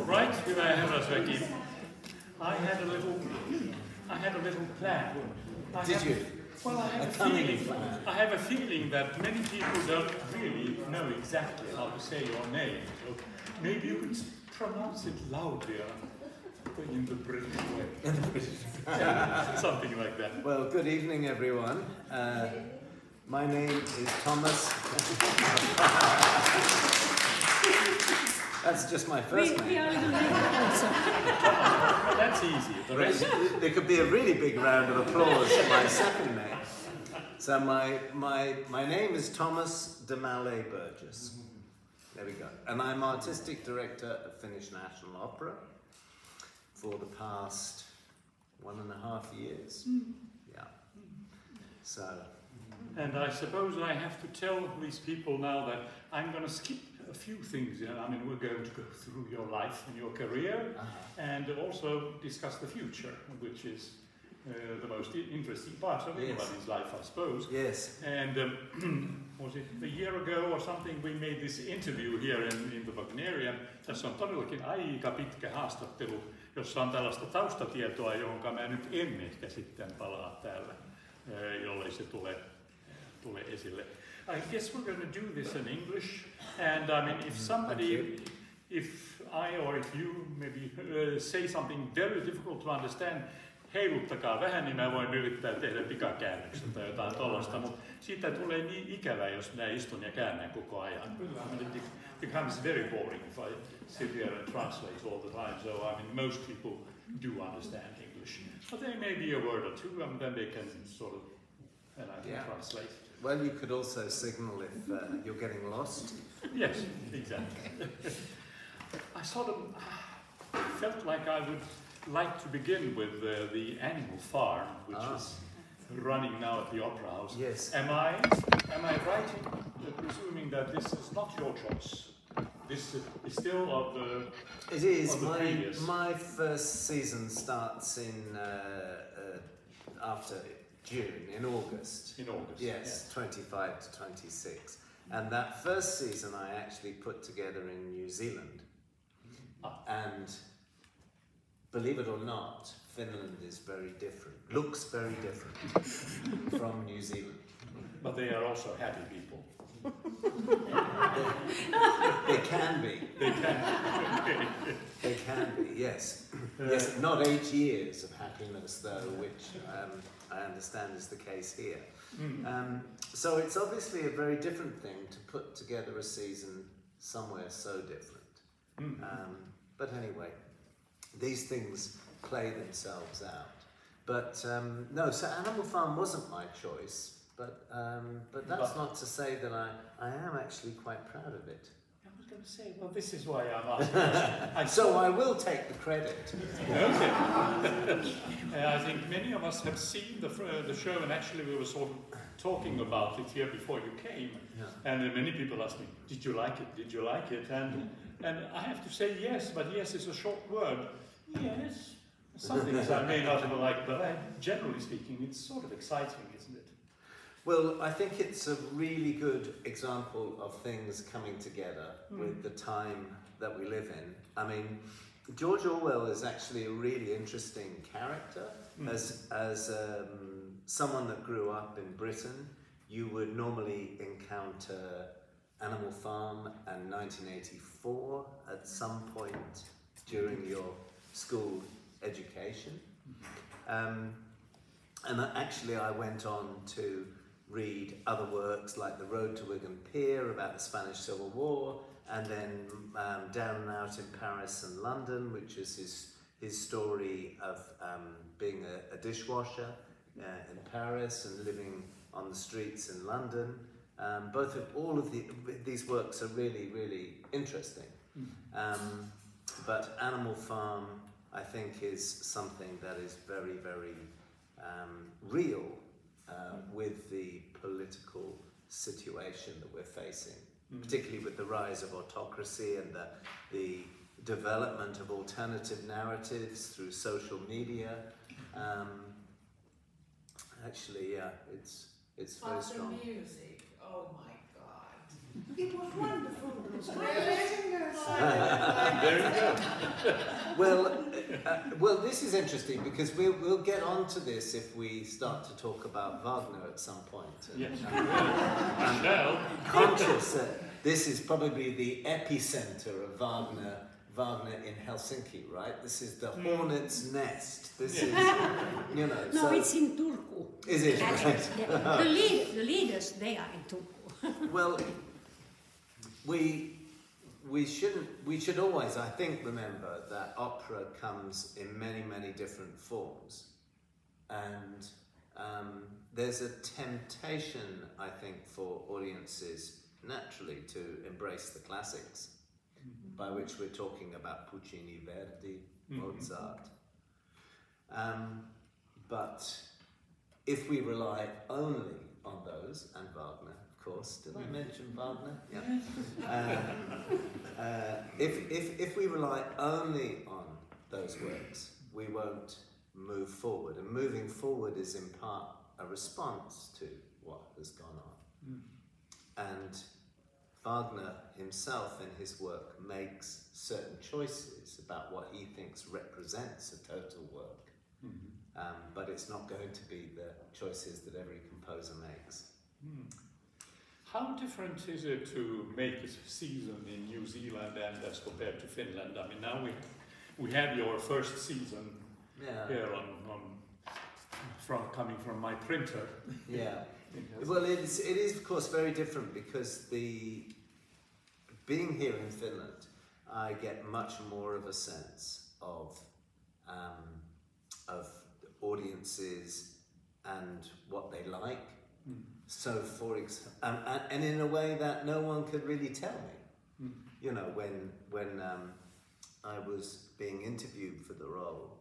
Right, hyvää herrasväki. I had a little plan. Did you? Well, I have a feeling that many people don't really know exactly how to say your name. So maybe you could pronounce it loudly in the British way. Something like that. Well, good evening, everyone. My name is Thomas. That's just my first name. That's easy. The rest... There could be a really big round of applause for my second name. So my name is Thomas de Mallet Burgess. There we go. And I'm artistic director of Finnish National Opera for the past 1.5 years. Yeah. So. And I suppose I have to tell these people now that I'm going to skip a few things. I mean, we're going to go through your life and your career, and also discuss the future, which is the most interesting part of anybody's life, I suppose. Yes. And was it a year ago or something, we made this interview here in the Wagnerian. Tässä on todellakin aika pitkä haastattelu, jossa on tällaista taustatietoa, johon mä nyt en ehkä sitten palaa täällä, jollei se tule esille. I guess we're going to do this in English, and I mean, if I or if you maybe say something very difficult to understand, heiluttakaa vähän, niin mä voin yrittää tehdä pikakäännöksen tai jotain tollaista, mutta siitä tulee niin ikävää, jos minä istun ja käännän koko ajan. It becomes very boring if I sit here and translate all the time, so I mean, most people do understand English. But there may be a word or two, and then they can sort of, and I can translate. Well, you could also signal if you're getting lost. Yes, exactly. I sort of felt like I would like to begin with the Animal Farm, which is running now at the Opera House. Yes. Am I right in presuming that this is not your choice? This is still of the. It is. Of the previous. My first season starts in after June, in August. In August. Yes, 25 to 26. And that first season I actually put together in New Zealand. And believe it or not, Finland is very different, looks very different from New Zealand. But they are also happy people. They can be. They can. They can be, yes. Yes, not 8 years of happiness though, which I understand is the case here. So it's obviously a very different thing to put together a season somewhere so different. But anyway, these things play themselves out. But no, so Animal Farm wasn't my choice, but that's not to say that I am actually quite proud of it. I was going to say, well, this is why I'm asking. So I will take the credit. Okay. I think many of us have seen the show, and actually we were sort of talking about it here before you came. Yeah. And many people asked me, "Did you like it? Did you like it?" And I have to say yes, but yes is a short word. Yes, some things I may not have liked, but generally speaking, it's sort of exciting, isn't it? Well, I think it's a really good example of things coming together with the time that we live in. I mean, George Orwell is actually a really interesting character. As someone that grew up in Britain, you would normally encounter Animal Farm and 1984 at some point during your school education. And actually I went on to read other works like The Road to Wigan Pier about the Spanish Civil War, and then Down and Out in Paris and London, which is his story of being a dishwasher in Paris and living on the streets in London. All of these works are really, really interesting. But Animal Farm, I think, is something that is very, very real with the political situation that we're facing, particularly with the rise of autocracy and the development of alternative narratives through social media. Actually, yeah, it's very strong. The music, oh my God. It was wonderful. It was great. There you go. Well, this is interesting because we'll get onto this if we start to talk about Wagner at some point. Yes. I'm conscious that this is probably the epicenter of Wagner in Helsinki, right? This is the hornet's nest. This is, you know. No, so it's in Turku. is it? Right? The leaders, they are in Turku. Well, we should always, I think, remember that opera comes in many, many different forms, and there's a temptation, I think, for audiences naturally to embrace the classics, by which we're talking about Puccini, Verdi, Mozart. But if we rely only on those, and Wagner, of course, did I mention Wagner? Yeah. If we rely only on those works, we won't move forward. And moving forward is in part a response to what has gone on. And Wagner himself in his work makes certain choices about what he thinks represents a total work. But it's not going to be the choices that every composer makes. How different is it to make a season in New Zealand and as compared to Finland? I mean, now we have your first season here coming from my printer. Yeah. Well, it is of course very different because being here in Finland, I get much more of a sense of audiences and what they like. So, for example, and in a way that no one could really tell me. You know, when I was being interviewed for the role,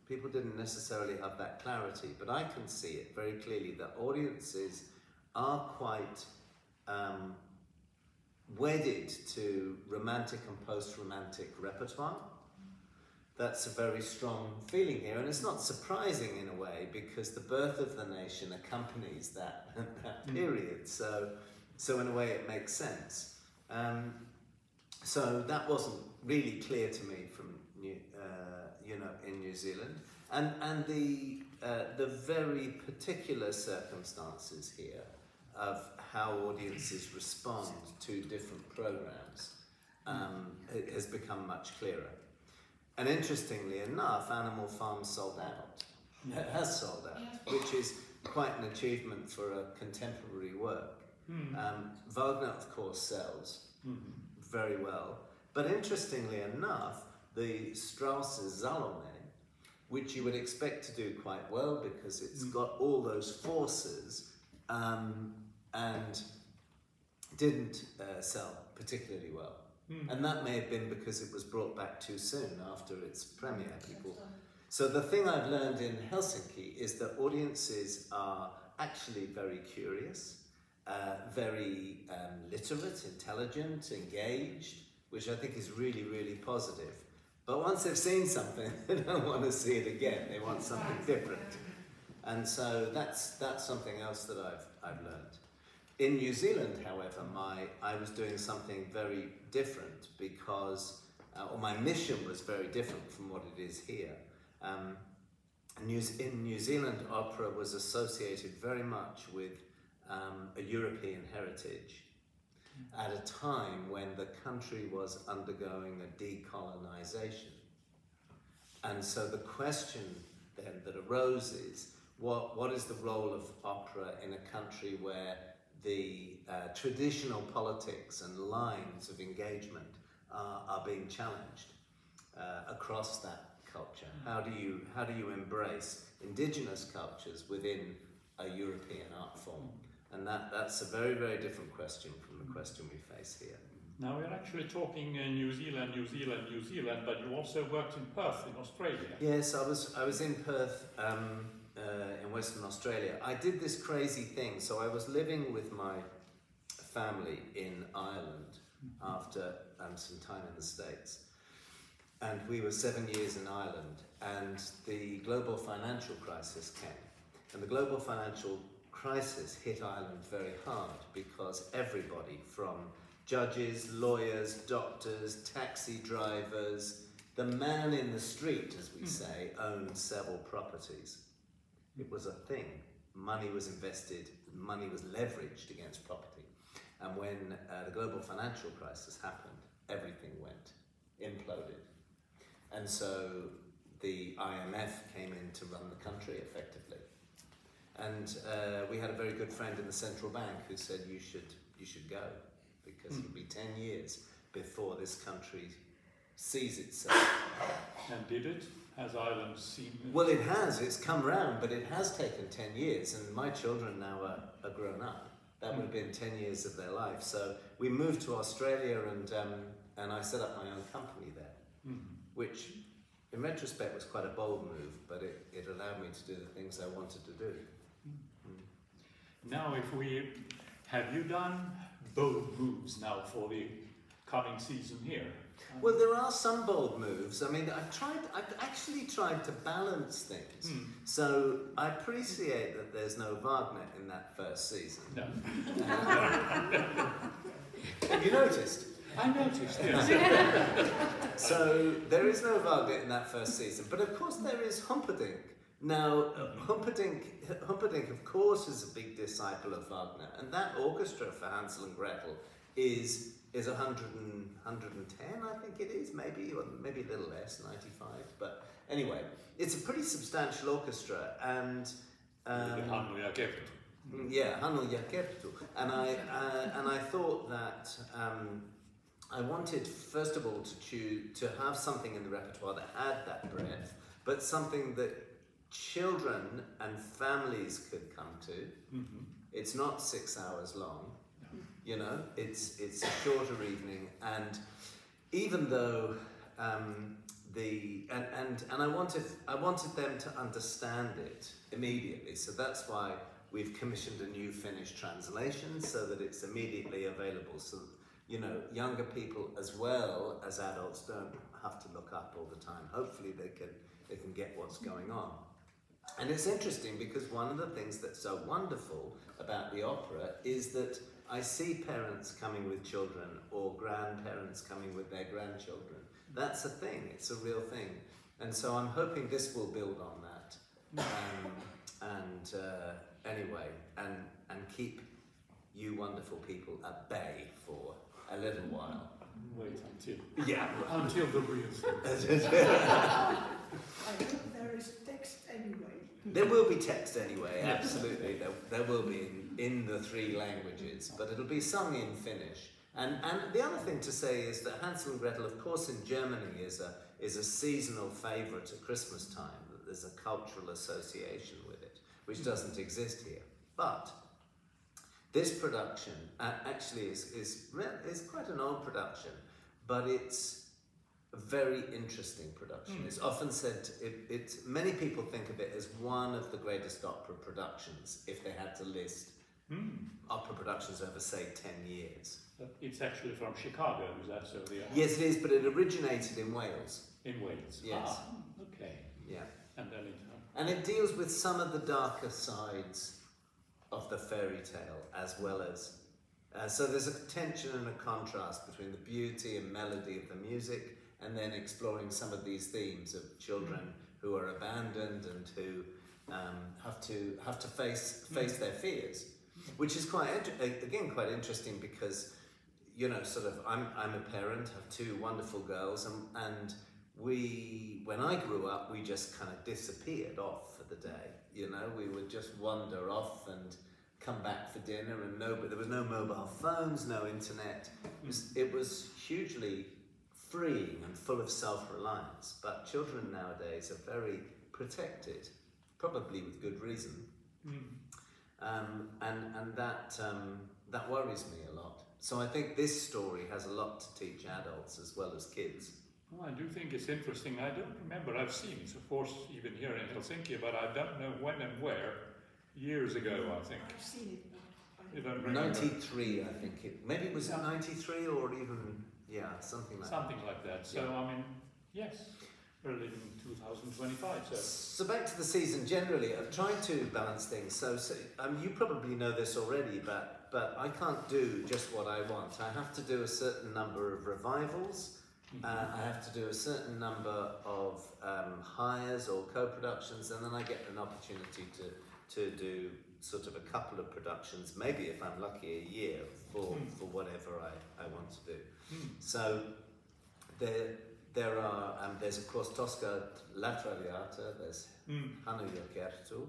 people didn't necessarily have that clarity, but I can see it very clearly that audiences are quite wedded to romantic and post-romantic repertoire. That's a very strong feeling here, and it's not surprising in a way because the birth of the nation accompanies that period. So in a way, it makes sense. So that wasn't really clear to me from in New Zealand, and the very particular circumstances here of how audiences respond to different programs it has become much clearer. And interestingly enough, Animal Farm sold out. It has sold out, which is quite an achievement for a contemporary work. Wagner, of course, sells very well. But interestingly enough, the Strauss's Salome, which you would expect to do quite well because it's got all those forces, and didn't sell particularly well. And that may have been because it was brought back too soon after its premiere. So the thing I've learned in Helsinki is that audiences are actually very curious, very literate, intelligent, engaged, which I think is really, really positive. But once they've seen something, they don't want to see it again. They want something different. And so that's something else that I've learned. In New Zealand, however, I was doing something very different because, or my mission was very different from what it is here. In New Zealand, opera was associated very much with a European heritage at a time when the country was undergoing a decolonization. And so the question then that arose is, what is the role of opera in a country where the traditional politics and lines of engagement are being challenged across that culture? How do you embrace indigenous cultures within a European art form? And that's a very, very different question from the question we face here. Now we're actually talking New Zealand, but you also worked in Perth in Australia. Yes, I was in Perth in Western Australia. I did this crazy thing. So I was living with my family in Ireland after some time in the States. And we were 7 years in Ireland, and the global financial crisis came. And the global financial crisis hit Ireland very hard because everybody from judges, lawyers, doctors, taxi drivers. The man in the street, as we say, owned several properties. It was a thing. Money was invested, money was leveraged against property. And when the global financial crisis happened, everything imploded. And so the IMF came in to run the country effectively. And we had a very good friend in the central bank who said, you should go, because it'll be 10 years before this country sees itself. And did it? Has Ireland seen it? Well, it has. It's come round, but it has taken 10 years, and my children now are grown up. That would have been 10 years of their life. So we moved to Australia, and I set up my own company there, which in retrospect was quite a bold move, but it allowed me to do the things I wanted to do. Now, have you done bold moves now for the coming season here? Well, there are some bold moves. I mean, I've actually tried to balance things. So I appreciate that there's no Wagner in that first season. No. Have you noticed? I noticed, yes. So there is no Wagner in that first season, but of course there is Humperdinck. Now, Humperdinck, of course, is a big disciple of Wagner, and that orchestra for Hansel and Gretel is 110, I think it is, maybe a little less, 95. But anyway, it's a pretty substantial orchestra, and Hannu ja Kerttu. Yeah, Hannu ja Kerttu. And I thought that I wanted, first of all, to have something in the repertoire that had that breadth, but something that children and families could come to. It's not 6 hours long. You know, it's a shorter evening, and even though I wanted them to understand it immediately, so that's why we've commissioned a new Finnish translation so that it's immediately available, so you know, younger people as well as adults don't have to look up all the time. Hopefully they can get what's going on. And it's interesting because one of the things that's so wonderful about the opera is that I see parents coming with children or grandparents coming with their grandchildren. That's a thing, it's a real thing. And so I'm hoping this will build on that. Anyway, and keep you wonderful people at bay for a little while. Wait until. Yeah. Until the real thing. I hope there is text anyway. There will be text anyway, absolutely. There will be in the 3 languages, but it'll be sung in Finnish. And the other thing to say is that Hansel and Gretel, of course, in Germany is a seasonal favourite at Christmas time. That there's a cultural association with it, which doesn't exist here. But this production actually is quite an old production, but it's a very interesting production. It's often said, many people think of it as one of the greatest opera productions if they had to list opera productions over, say, 10 years. It's actually from Chicago, is that so? Yes, it is, but it originated in Wales. In Wales? Yes. Okay. Yeah. And it deals with some of the darker sides of the fairy tale, as well as... so there's a tension and a contrast between the beauty and melody of the music and then exploring some of these themes of children who are abandoned and who have to face their fears, which is quite interesting because, you know, sort of I'm a parent, have 2 wonderful girls, and when I grew up, we just kind of disappeared off for the day. You know, we would just wander off and come back for dinner, and there was no mobile phones, no internet. It was hugely freeing and full of self-reliance, but children nowadays are very protected, probably with good reason. And that worries me a lot. So I think this story has a lot to teach adults as well as kids. Well, I do think it's interesting. I don't remember, I've seen it, of course, even here in Helsinki, but I don't know when and where. Years ago, I think. I've seen it. You don't remember? 93, I think. Maybe it was 93 or even, something like that. Something like that. So, I mean, yes, we're living in 2025. So back to the season generally, I've tried to balance things. So you probably know this already, but but I can't do just what I want. I have to do a certain number of revivals. I have to do a certain number of hires or co-productions, and then I get an opportunity to do sort of a couple of productions, maybe if I'm lucky a year for whatever I want to do. So there's of course Tosca La Traviata, there's Hannu Jokertu,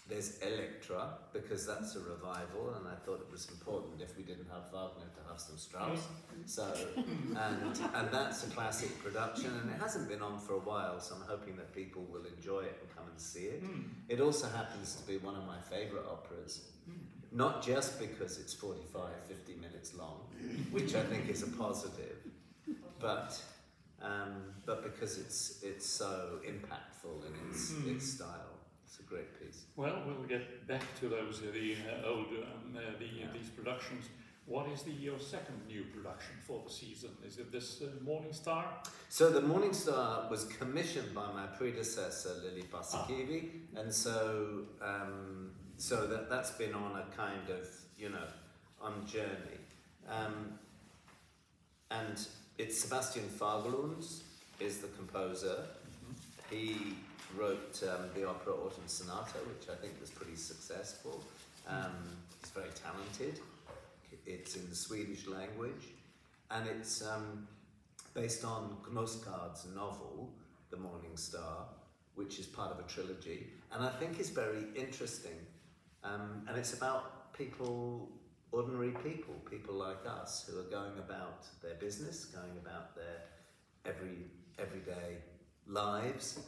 there's Elektra, because that's a revival, and I thought it was important if we didn't have Wagner to have some Strauss. So, and that's a classic production, and it hasn't been on for a while, so I'm hoping that people will enjoy it and come and see it. It also happens to be one of my favourite operas, not just because it's 45, 50 minutes long, which I think is a positive, but because it's so impactful in its style. It's a great piece. Well, we'll get back to those these productions. What is your second new production for the season? Is it this Morning Star? So the Morning Star was commissioned by my predecessor Lili Paasikivi, and so that's been on a kind of on journey, and it's Sebastian Fagerlund is the composer. He wrote the opera Autumn Sonata, which I think was pretty successful. He's very talented. It's in the Swedish language, and it's based on Knausgaard's novel, The Morning Star, which is part of a trilogy, and I think is very interesting. And it's about people, ordinary people like us, who are going about their business, going about their everyday lives,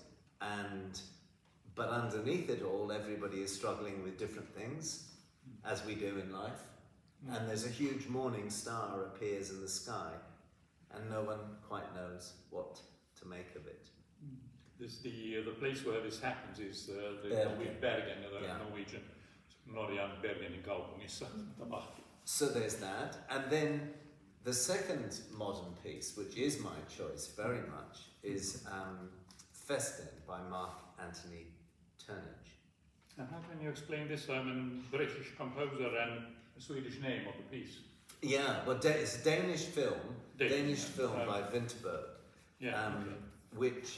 but underneath it all, everybody is struggling with different things, as we do in life. And there's a huge morning star appears in the sky, and no one quite knows what to make of it. The place where this happens is the Bergen, Norwegian. Norjan Bergenin kaupungissa tapahtuu. So there's that, and then the second modern piece, which is my choice very much, is Festen by Mark Anthony Turnage. And how can you explain this? I'm a British composer and a Swedish name of the piece. Yeah, well, it's a Danish film, by Vinterberg, which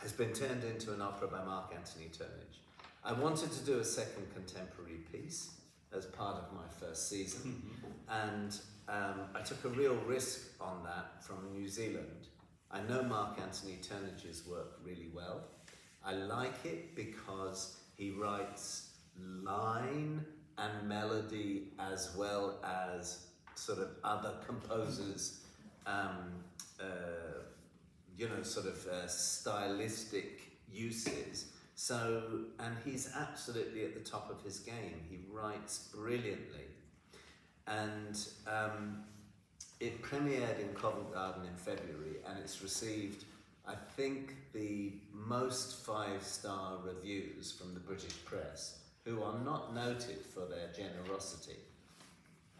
has been turned into an opera by Mark Anthony Turnage. I wanted to do a second contemporary piece as part of my first season, and I took a real risk on that from New Zealand. I know Mark Anthony Turnage's work really well. I like it because he writes line and melody as well as sort of other composers, stylistic uses. So, and he's absolutely at the top of his game. He writes brilliantly. And it premiered in Covent Garden in February, and it's received, I think, the most 5-star reviews from the British press, who are not noted for their generosity.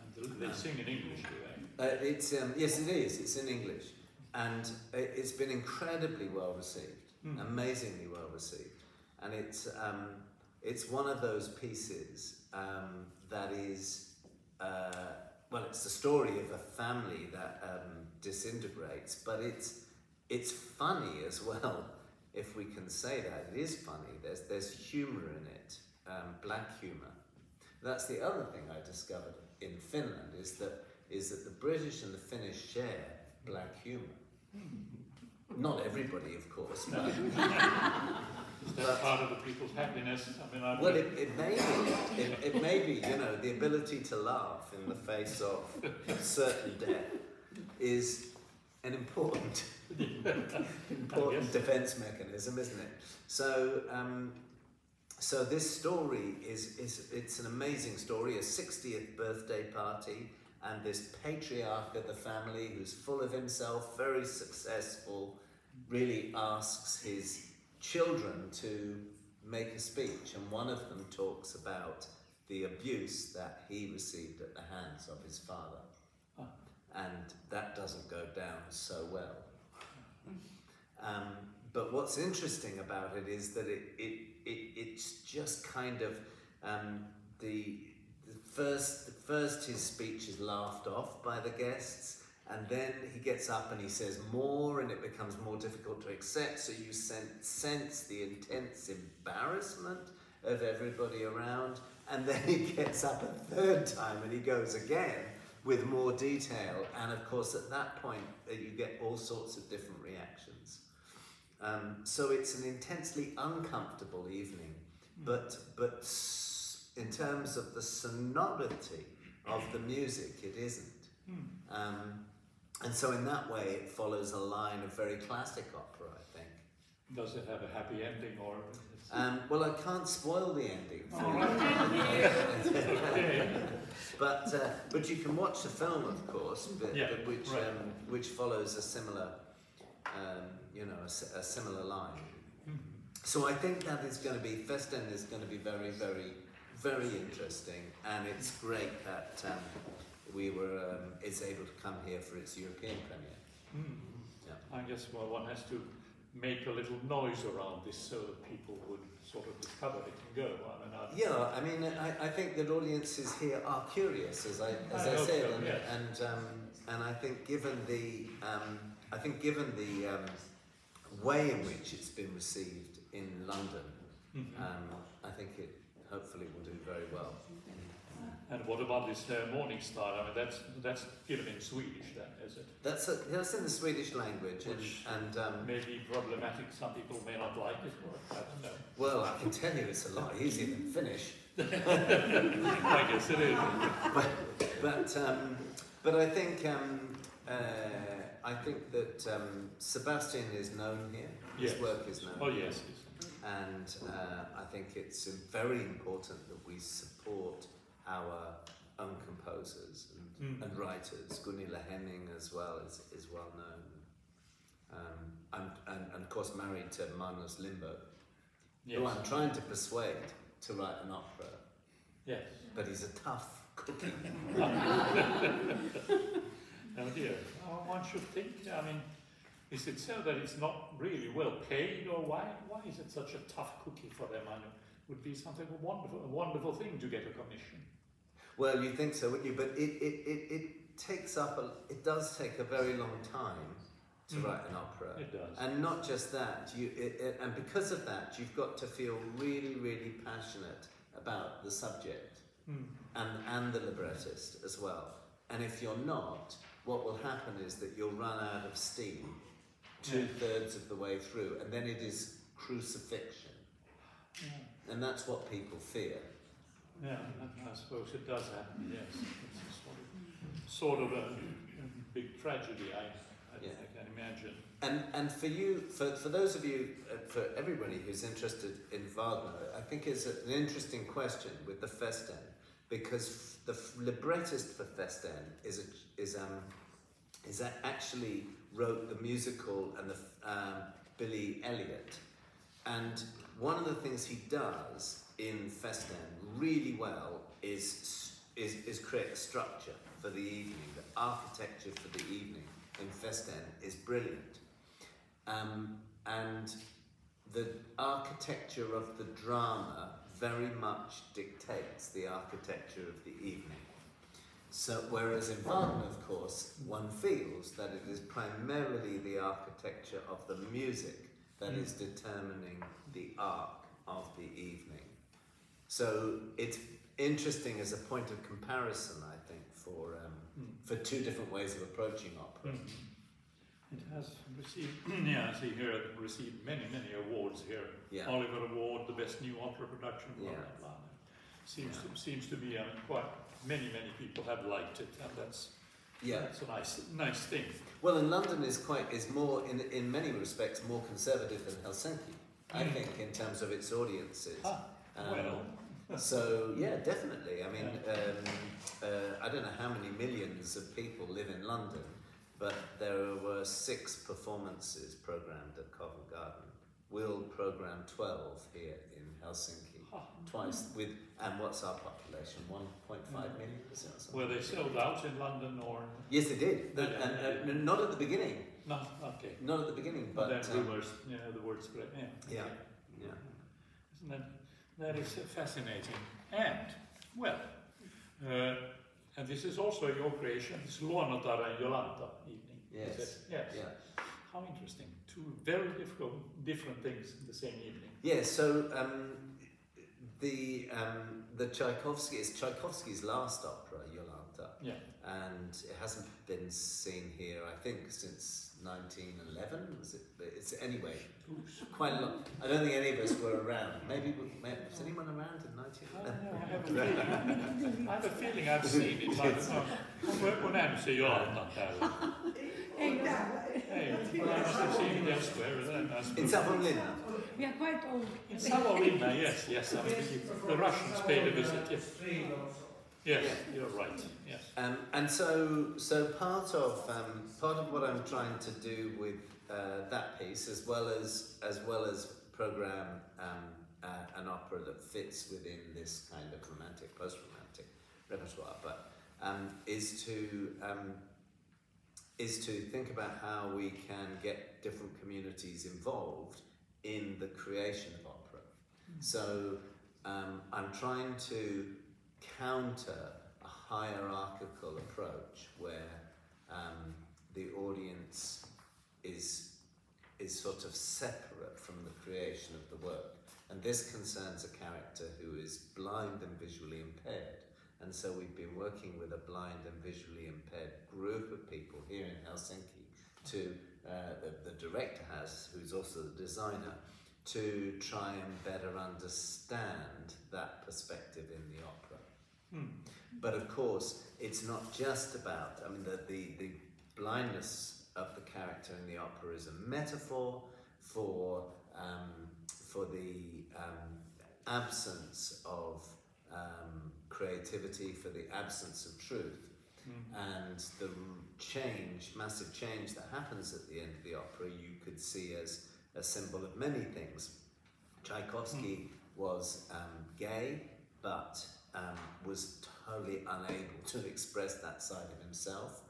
And they sing in English, do they? Yes, it is. It's in English. And it's been incredibly well received, amazingly well received. And it's one of those pieces that is, it's the story of a family that disintegrates, but it's funny as well, if we can say that. It is funny. There's humour in it, black humour. That's the other thing I discovered in Finland, is that the British and the Finnish share black humour. Not everybody, of course, but is that part of the people's happiness? It may be, the ability to laugh in the face of certain death is an important defense mechanism, isn't it? So, so this story it's an amazing story, a 60th birthday party, and this patriarch of the family, who's full of himself, very successful, really asks his children to make a speech, and one of them talks about the abuse that he received at the hands of his father. And that doesn't go down so well. But what's interesting about it is that it's just kind of, first his speech is laughed off by the guests, and then he gets up and he says more, and it becomes more difficult to accept. So you sense the intense embarrassment of everybody around, and then he gets up a third time and he goes again with more detail, and of course at that point you get all sorts of different reactions. So it's an intensely uncomfortable evening, but in terms of the sonority of the music, it isn't. And so in that way it follows a line of very classic opera, I think. Does it have a happy ending, or? Well, I can't spoil the ending for you. But you can watch the film, of course, which follows a similar, a similar line. So I think that is going to be, Festend is going to be very, very, very interesting, and it's great that it's able to come here for its European premiere. Yeah. I guess one has to make a little noise around this so that people would sort of discover it and go. I mean, I think that audiences here are curious, as I said, so, yes. and I think given the way in which it's been received in London, I think it hopefully will do very well. And what about this Morning Star? I mean, that's given in Swedish, then, is it? That's in the Swedish language, and may be problematic. Some people may not like it, or I don't know. Well, I can tell you it's a lot easier than Finnish. I guess it is. But I think that Sebastian is known here. His work is known. Oh yes. And I think it's very important that we support our own composers and writers. Gunilla Henning as well is well known, and of course married to Magnus Lindberg, who I'm trying to persuade to write an opera. Yes, but he's a tough cookie. Oh dear. One should think. I mean, is it so that it's not really well paid, or why is it such a tough cookie for them? I mean, it would be something a wonderful thing to get a commission. Well, you think so, wouldn't you? But it does take a very long time to write an opera. It does. And not just that, and because of that, you've got to feel really, really passionate about the subject and the librettist as well. And if you're not, what will happen is that you'll run out of steam 2/3 of the way through, and then it is crucifixion. And that's what people fear. Yeah, I suppose it does happen, yes. It's sort of a big tragedy, I can imagine. And for you, for those of you, for everybody who's interested in Wagner, I think is an interesting question with the Festend, because the librettist for Festend is actually wrote the musical and the Billy Elliot, and one of the things he does in Festend really well is create a structure for the evening. The architecture for the evening in Festend is brilliant, and the architecture of the drama very much dictates the architecture of the evening. So, whereas in Wagner, of course, one feels that it is primarily the architecture of the music that is determining the arc of the evening. So it's interesting as a point of comparison, I think, for two different ways of approaching opera. It has received, I see here, it received many awards here. Yeah. Oliver Award, the best new opera production, blah, blah, blah. Seems to be quite many people have liked it, and that's a nice thing. Well, and London is more, in many respects, more conservative than Helsinki, I think, in terms of its audiences. So, yeah, definitely. I mean, I don't know how many millions of people live in London, but there were 6 performances programmed at Covent Garden. We'll program 12 here in Helsinki, twice with, and what's our population? 1.5 million? Is it something? Were they sold out in London, or? Yes, they did. And not at the beginning. No, okay. Not at the beginning, but then rumors, the word spread. Yeah. Isn't that is fascinating. And Well, and this is also your creation, this Luonnontarha and Jolanta evening. Yes. Yes. Yeah. How interesting. Two very different things in the same evening. Yeah, so the Tchaikovsky is Tchaikovsky's last opera, Jolanta. Yeah. And it hasn't been seen here, I think, since 1911. Was it? It's anyway quite a lot. I don't think any of us were around. Maybe was anyone around in 1911? I have a feeling I've seen it. I don't know. Onko nähnyt se Jolanta täällä? Ei täällä. Hey, well, I must have seen it elsewhere then. In Savonlinna. We are quite old. In Savonlinna, yes. I mean, the Russians paid a visit. Yes, you're right. Yes. And so part of what I'm trying to do with that piece, as well as program an opera that fits within this kind of romantic, post-romantic repertoire, but is to think about how we can get different communities involved in the creation of opera. So I'm trying to counter a hierarchical approach where the audience is sort of separate from the creation of the work. And this concerns a character who is blind and visually impaired. And so we've been working with a blind and visually impaired group of people here in Helsinki to, the director has, who's also the designer, to try and better understand that perspective in the opera. But of course, it's not just about, I mean, the blindness of the character in the opera is a metaphor for the absence of creativity, for the absence of truth, and the massive change that happens at the end of the opera, you could see as a symbol of many things. Tchaikovsky was gay, but was totally unable to express that side of himself.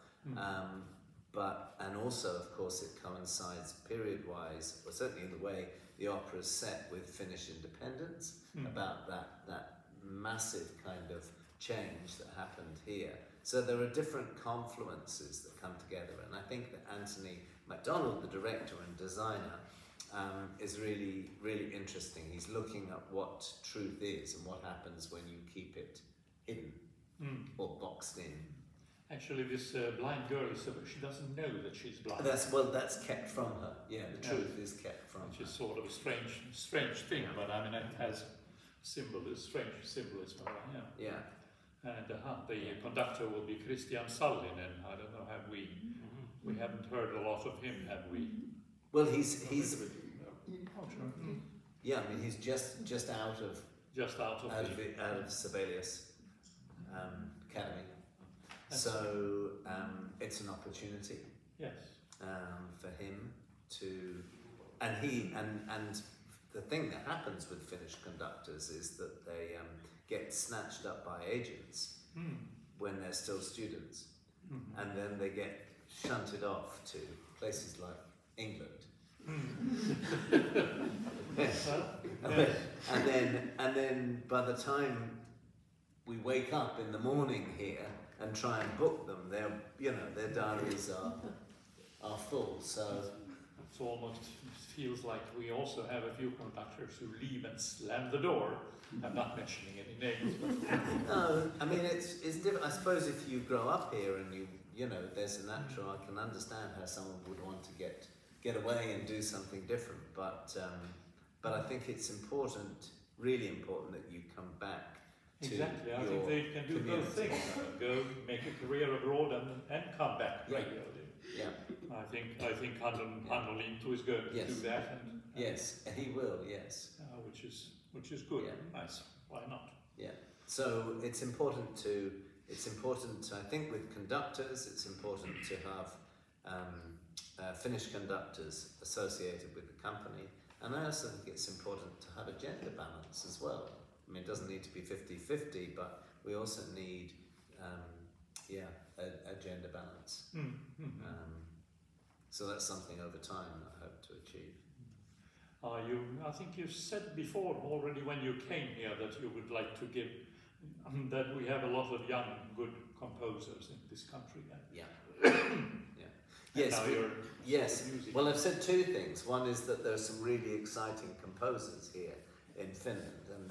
And also, of course, it coincides period-wise, or certainly in the way the opera is set, with Finnish independence, about that massive kind of change that happened here. So there are different confluences that come together, and I think that Anthony MacDonald, the director and designer, is really, really interesting. He's looking at what truth is and what happens when you keep it hidden or boxed in. Actually, this blind girl, she doesn't know that she's blind. That's kept from her. Yeah, the truth is kept from her. Which is sort of a strange thing, but I mean, it has strange symbolism. Yeah. And the conductor will be Christian Sallinen. I don't know, we haven't heard a lot of him, have we? Well, he's yeah, I mean, he's just out of Sibelius Academy. So it's an opportunity. Yes. For him to, and the thing that happens with Finnish conductors is that they get snatched up by agents when they're still students, and then they get shunted off to places like England. and then by the time we wake up in the morning here and try and book them, their diaries are full. So it almost feels like we also have a few conductors who leave and slam the door. I'm not mentioning any names. No, I mean it's different. I suppose if you grow up here and you know, there's a natural. I can understand how someone would want to get away and do something different. But I think it's important, really important, that you come back. Exactly, I think they can do both things. Go make a career abroad and come back regularly. Yeah. I think Hanno Lintu is going to do that. Yes, he will. Yes. Which is good. Yeah. Nice. Why not? Yeah. So it's important. I think with conductors, it's important to have Finnish conductors associated with the company, and I also think it's important to have a gender balance as well. I mean, it doesn't need to be 50-50, but we also need, a gender balance. So that's something over time that I hope to achieve. I think you said before already when you came here that you would like to give that we have a lot of young, good composers in this country. Yeah. Yeah. And Yes. now you're Yes. music. Well, I've said two things. One is that there are some really exciting composers here in Finland, and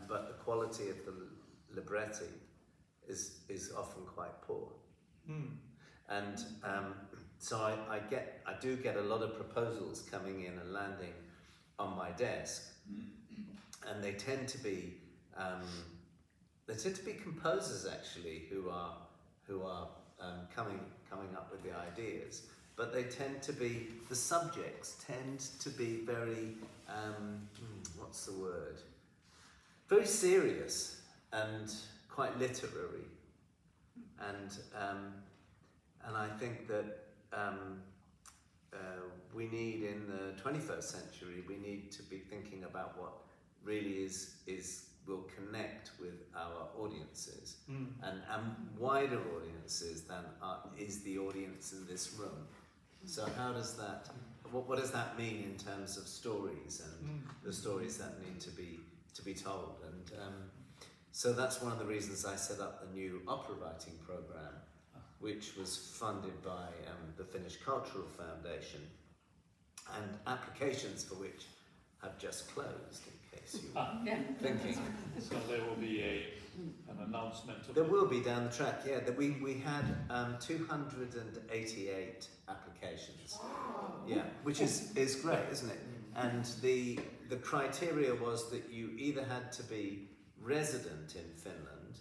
but the quality of the libretti is often quite poor. And so I do get a lot of proposals coming in and landing on my desk, and they tend to be composers actually who are coming up with the ideas, but the subjects tend to be very what's the word? Very serious and quite literary, and I think that we need, in the 21st century, we need to be thinking about what really will connect with our audiences and wider audiences than is the audience in this room. So how does that? What does that mean in terms of stories and the stories that need to be told? And so that's one of the reasons I set up the new opera writing program, which was funded by the Finnish Cultural Foundation, and applications for which have just closed, in case you were thinking. So there will be an announcement. There will be down the track, yeah. That we had 288 applications, yeah, which is great, isn't it? And the criteria was that you either had to be resident in Finland,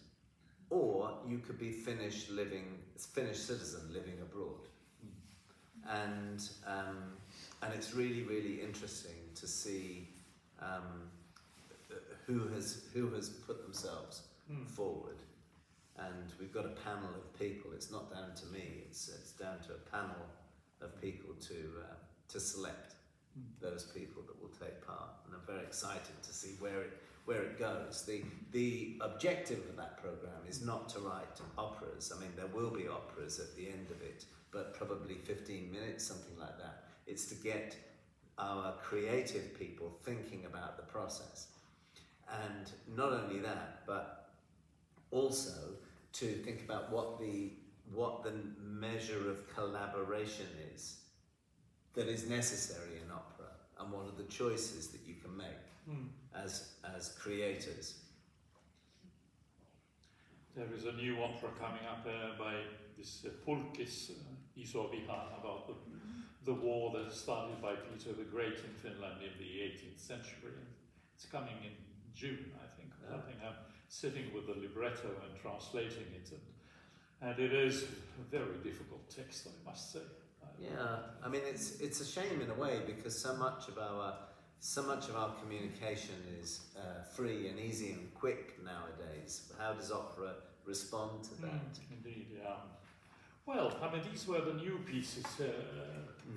or you could be Finnish citizen living abroad. And it's really, really interesting to see who has put themselves forward. And we've got a panel of people. It's not down to me. It's down to a panel of people to select those people that will take part. And I'm very excited to see where it goes. The objective of that program is not to write operas. I mean, there will be operas at the end of it, but probably 15 minutes, something like that. It's to get our creative people thinking about the process. And not only that, but also to think about what the measure of collaboration is that is necessary in opera, and what are the choices that you can make as creators. There is a new opera coming up by this Pulkkis, Iso Viha, about the war that started by Peter the Great in Finland in the 18th century. It's coming in June, I think. I think I'm sitting with the libretto and translating it, and it is a very difficult text, I must say. Yeah, I mean it's a shame in a way, because so much of our communication is free and easy and quick nowadays. How does opera respond to that? Indeed, yeah. Well, I mean, these were the new pieces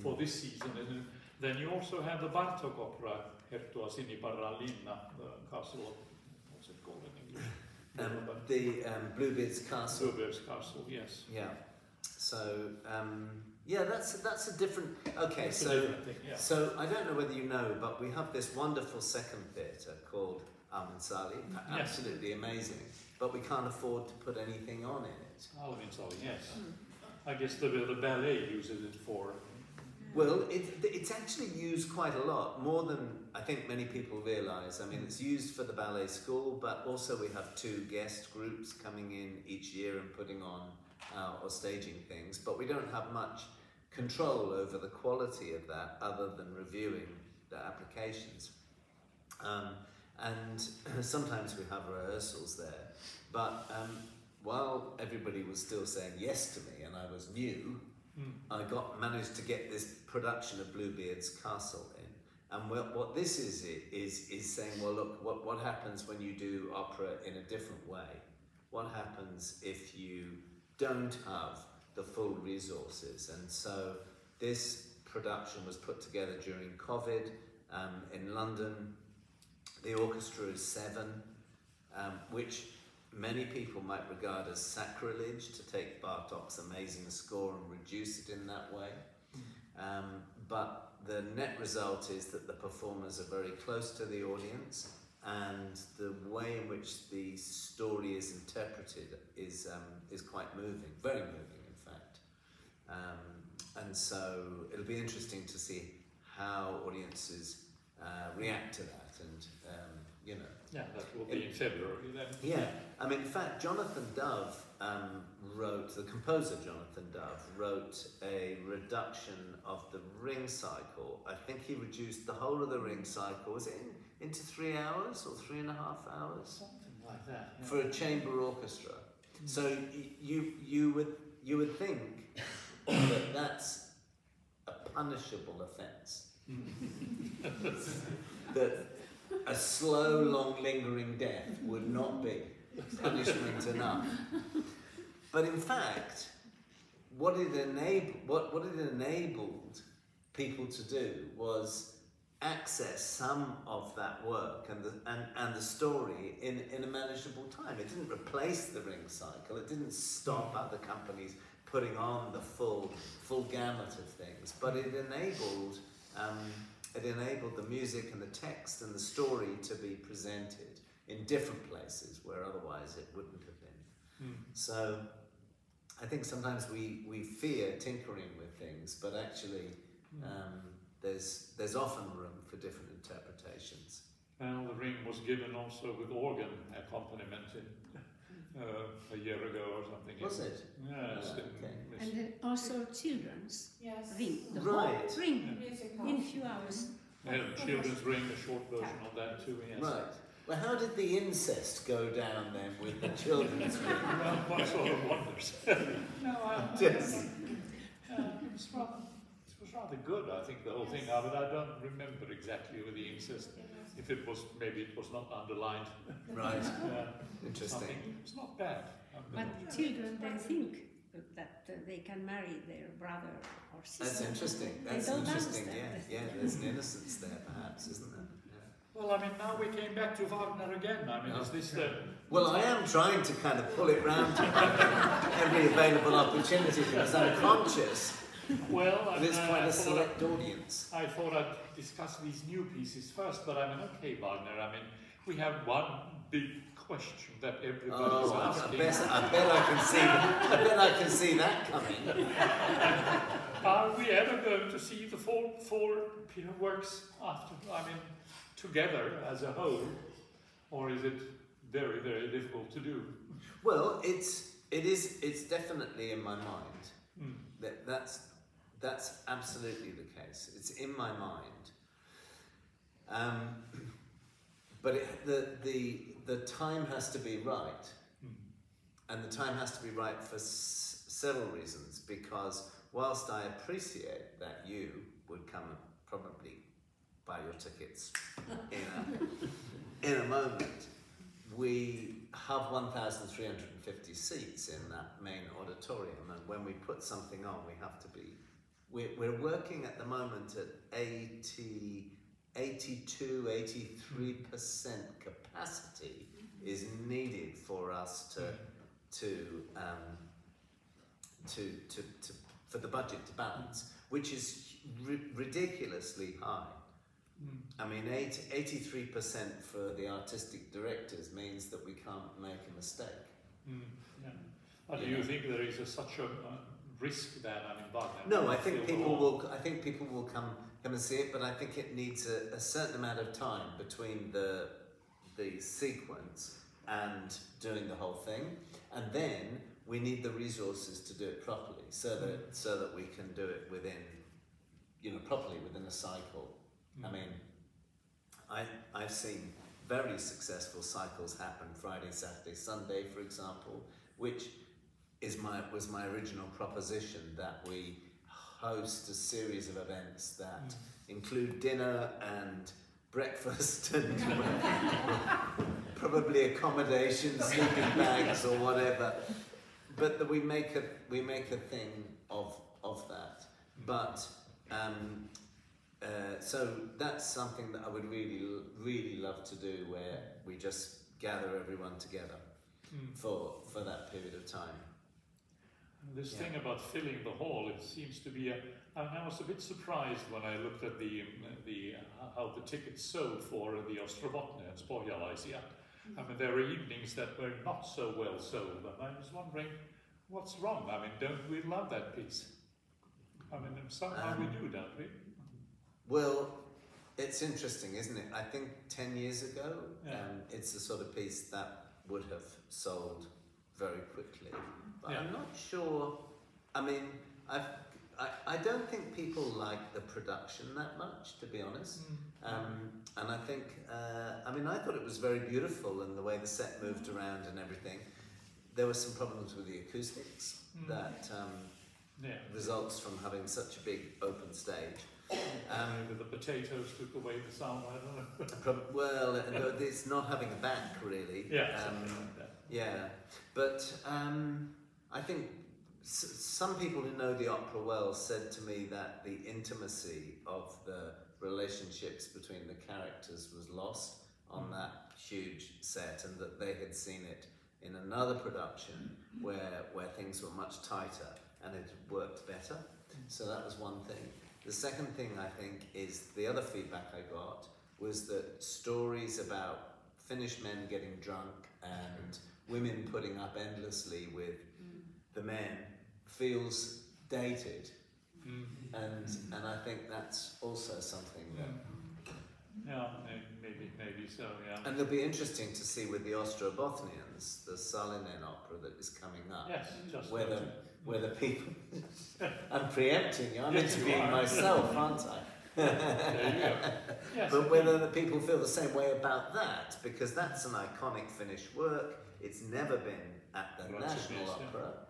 for this season, and then you also have the Bartók opera, Herttua Siniparran linna, the castle of, what's it called in English? The Bluebeard's Castle. Bluebeard's Castle, yes. Yeah. So yeah, that's a different. Okay, That's a different thing, yeah. so I don't know whether you know, but we have this wonderful second theatre called Almensali, absolutely amazing. But we can't afford to put anything on in it. Almensali, yes. I guess the ballet uses it for. Well, it's actually used quite a lot, more than I think many people realise. I mean, it's used for the ballet school, but also we have 2 guest groups coming in each year and putting on or staging things, but we don't have much control over the quality of that other than reviewing the applications. And sometimes we have rehearsals there, but while everybody was still saying yes to me and I was new, I managed to get this production of Bluebeard's Castle in. And what this is saying, well, look, what happens when you do opera in a different way? What happens if you don't have the full resources? And so this production was put together during COVID in London. The orchestra is 7, which many people might regard as sacrilege to take Bartók's amazing score and reduce it in that way. But the net result is that the performers are very close to the audience, and the way in which the story is interpreted is quite moving, very moving, in fact. And so it'll be interesting to see how audiences react to that, and you know. Yeah, that will be in February then. Yeah, I mean, in fact, Jonathan Dove the composer Jonathan Dove wrote a reduction of the ring cycle. I think he reduced the whole of the ring cycle, was it into 3 hours or 3.5 hours? Something like that. Yeah. For a chamber orchestra. So you would think that that's a punishable offence. That a slow, long, lingering death would not be punishment enough. But in fact, what it enabled people to do was access some of that work and the story in a manageable time. It didn't replace the ring cycle. It didn't stop other companies putting on the full gamut of things. But it enabled the music and the text and the story to be presented in different places where otherwise it wouldn't have been. So I think sometimes we fear tinkering with things, but actually there's often room for different interpretations. Well, the ring was given also with organ accompaniment a year ago or something. Was it? Yes. Okay. And then also children's Yes. ring. The Right. whole ring Musical. in a few hours. And children's ring, a short version of that too, yes. Right. Well, how did the incest go down then with the children's ring? Well, one sort of wonders. No, Yes. it was rather good, I think, the whole thing. But I don't remember exactly with the incest. If it was, maybe it was not underlined. Right. Yeah. Interesting. It's not bad. But children, they think that they can marry their brother or sister. That's interesting. That's They don't interesting. understand. Yeah. There's an innocence there, perhaps, isn't there? Well, I mean, now we came back to Wagner again. I mean, is this the... Well, I am trying to kind of pull it round to every available opportunity because I'm conscious Well, I that mean, it's quite a select audience. I thought I'd discuss these new pieces first, but I mean, okay, Wagner, I mean, we have one big question that everybody is Oh, asking. I bet I can see that coming. Are we ever going to see the four works after, I mean, together as a whole, or is it very, very difficult to do? Well, it's definitely in my mind. That's absolutely the case. It's in my mind. But the time has to be right, and the time has to be right for several reasons. Because whilst I appreciate that you would come and probably buy your tickets in a moment, we have 1,350 seats in that main auditorium, and when we put something on, we have to be. We're working at the moment at 82, 83% capacity is needed for us for the budget to balance, which is ridiculously high. I mean, 83% for the artistic directors means that we can't make a mistake. Yeah. But do you think there is such a risk that, I mean, Wagner? No, I think people will come and see it, but I think it needs a certain amount of time between the sequence and doing the whole thing, and then we need the resources to do it properly, so that we can do it within, properly within a cycle. I mean, I've seen very successful cycles happen Friday, Saturday, Sunday, for example, which was my original proposition, that we host a series of events that include dinner and breakfast and probably accommodation, sleeping bags or whatever, but that we make a thing of that. But so that's something that I would really, really love to do, where we just gather everyone together for that period of time. This Yeah. thing about filling the hall, it seems to be I was a bit surprised when I looked at how the tickets sold for the Ostrobotnia, Pohjalaisia. I mean, there were evenings that were not so well sold, and I was wondering, what's wrong? I mean, don't we love that piece? I mean, somehow we do, don't we? Well, it's interesting, isn't it? I think 10 years ago, Yeah. it's the sort of piece that would have sold very quickly. But Yeah. I'm not sure. I mean, I don't think people like the production that much, to be honest. And I think, I mean, I thought it was very beautiful in the way the set moved around and everything. There were some problems with the acoustics that Yeah. results from having such a big open stage. Maybe the potatoes took away the sound, I don't know. Well, it's not having a back, really. Yeah, something like that. Yeah, but I think some people who know the opera well said to me that the intimacy of the relationships between the characters was lost on that huge set, and that they had seen it in another production where things were much tighter and it worked better. So that was one thing. The second thing I think is the other feedback I got was that stories about Finnish men getting drunk and women putting up endlessly with the men feels dated, and I think that's also something that. Yeah, maybe so. Yeah. And it'll be interesting to see with the Ostrobothnians, the Salinen opera that is coming up. Yes, just whether people. I'm preempting you. I'm Yes, you interviewing are. myself, aren't I? There you go. Yes, But whether the people feel the same way about that, because that's an iconic Finnish work. It's never been at the Right, National yes, yeah. Opera.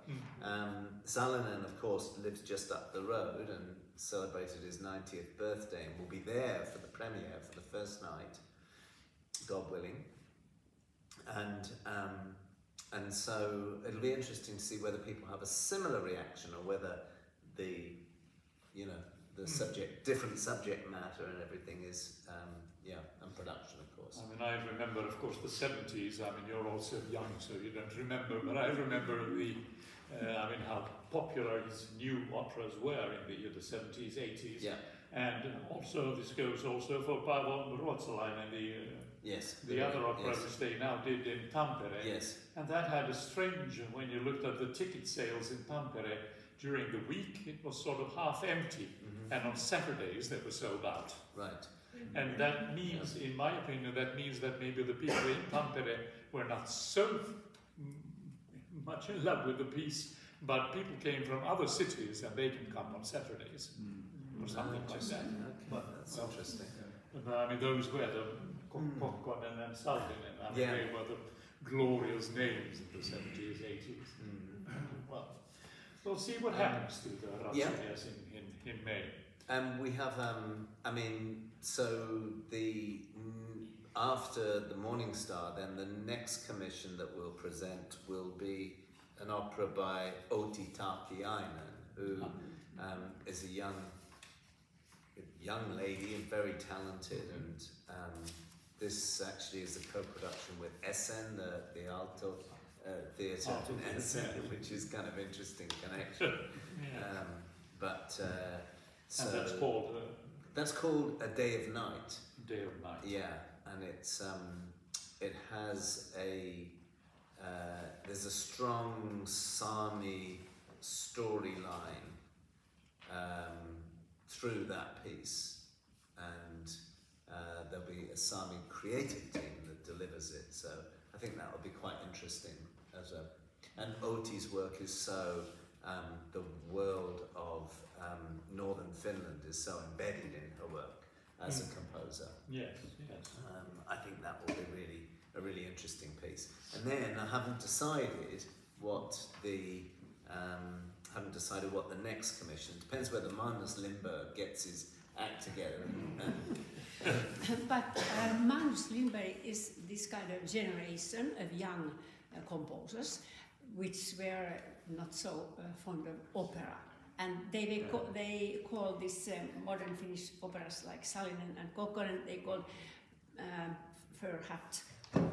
Salinen, of course, lives just up the road and celebrated his 90th birthday and will be there for the premiere for the first night, God willing. And so it'll be interesting to see whether people have a similar reaction or whether the subject, different subject matter and everything is, and production, of course. I mean, I remember, of course, the 70s. I mean, you're also young, so you don't remember, but I remember how popular his new operas were in the 70s, 80s. Yeah. And also, this goes also for Paavo Ruotsalainen, Yes. the other opera Yes. which they now did in Tampere. Yes. And that had a strange, when you looked at the ticket sales in Tampere, during the week it was sort of half empty, and on Saturdays they were sold out. Right. And that means, in my opinion, that means that maybe the people in Tampere were not so much in love with the piece, but people came from other cities and they can come on Saturdays, or something like that. Okay, that's interesting. I mean, those were the Kokkonen and Saltinen. I mean, Yeah. they were the glorious names in the 70s, 80s. Well, we'll see what happens to the Rhapsodias in May. We have, after the Morning Star, then the next commission that we'll present will be an opera by Outi Tarkiainen, who is a young lady and very talented, and this actually is a co-production with Essen, the Alto Theatre Alto in Theatre, Essen, yeah. which is kind of interesting connection. And that's called That's called A Day of Night. Day of Night. Yeah, and it's it has there's a strong Sami storyline through that piece, and there'll be a Sami creative team that delivers it. So I think that will be quite interesting. And Oti's work is so the world of northern Finland is so embedded in her work as a composer. Yes. I think that will be a really interesting piece. And then I haven't decided what the next commission. Depends whether Magnus Lindberg gets his act together. But Magnus Lindberg is this kind of generation of young composers which were not so fond of opera. And they call this modern Finnish operas like Salinen and Kokkonen, they call fur hat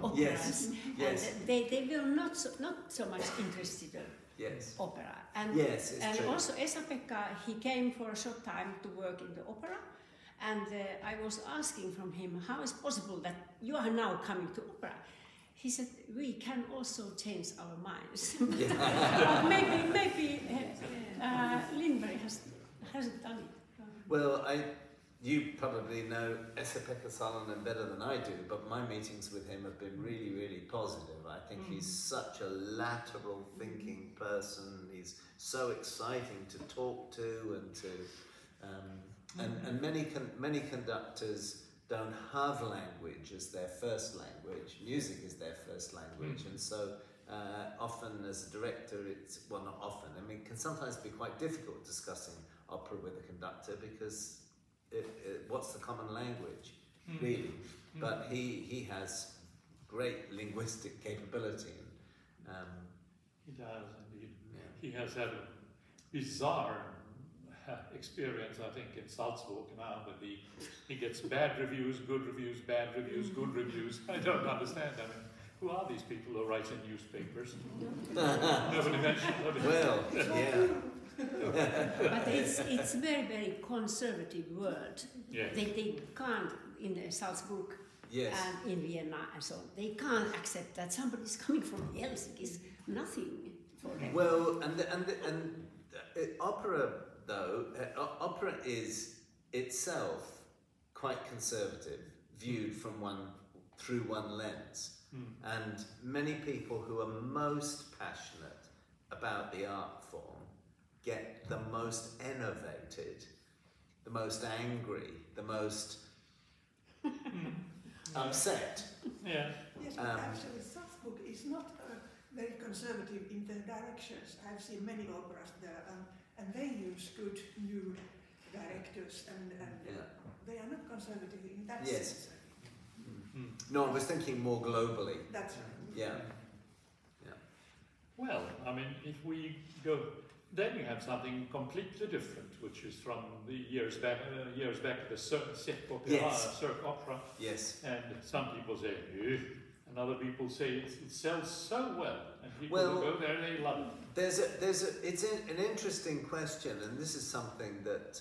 operas. Yes. And they were not so much interested Yes. opera. And, Yes, it's and true. also Esa-Pekka, he came for a short time to work in the opera. And I was asking from him, how is possible that you are now coming to opera? He said, we can also change our minds. But maybe Lindberg hasn't done it. Well, you probably know Esa-Pekka Salonen better than I do, but my meetings with him have been really, really positive. I think he's such a lateral thinking person. He's so exciting to talk to and to... And many conductors don't have language as their first language. Music is their first language, and so often as a director, it's, well, not often, I mean, it can sometimes be quite difficult discussing opera with a conductor because what's the common language, really? But he has great linguistic capability. He does indeed. Yeah. He has had a bizarre experience, I think, in Salzburg now, that he gets bad reviews, good reviews, bad reviews, good reviews. I don't understand. I mean, who are these people who write in newspapers? Nobody mentioned them. Well, yeah. But it's very, very conservative world. Yes. They can't, in Salzburg Yes. and in Vienna and so on, they can't accept that somebody is coming from Helsinki. Is nothing for them. Well, and opera, though, opera is itself quite conservative, viewed through one lens. And many people who are most passionate about the art form get the most enervated, the most angry, the most upset. Yeah. Yes, but actually Salzburg is not very conservative in their directions. I've seen many operas there, and they use good new directors, and they are not conservative in that Yes. sense. No, I was thinking more globally. That's right. Yeah. Well, I mean, if we go, then you have something completely different, which is from the years back, the Cirque Opera, Yes. Cirque Opera, Yes. and some people say, and other people say it sells so well, and people Well, who go there, they love it. It's an interesting question, and this is something that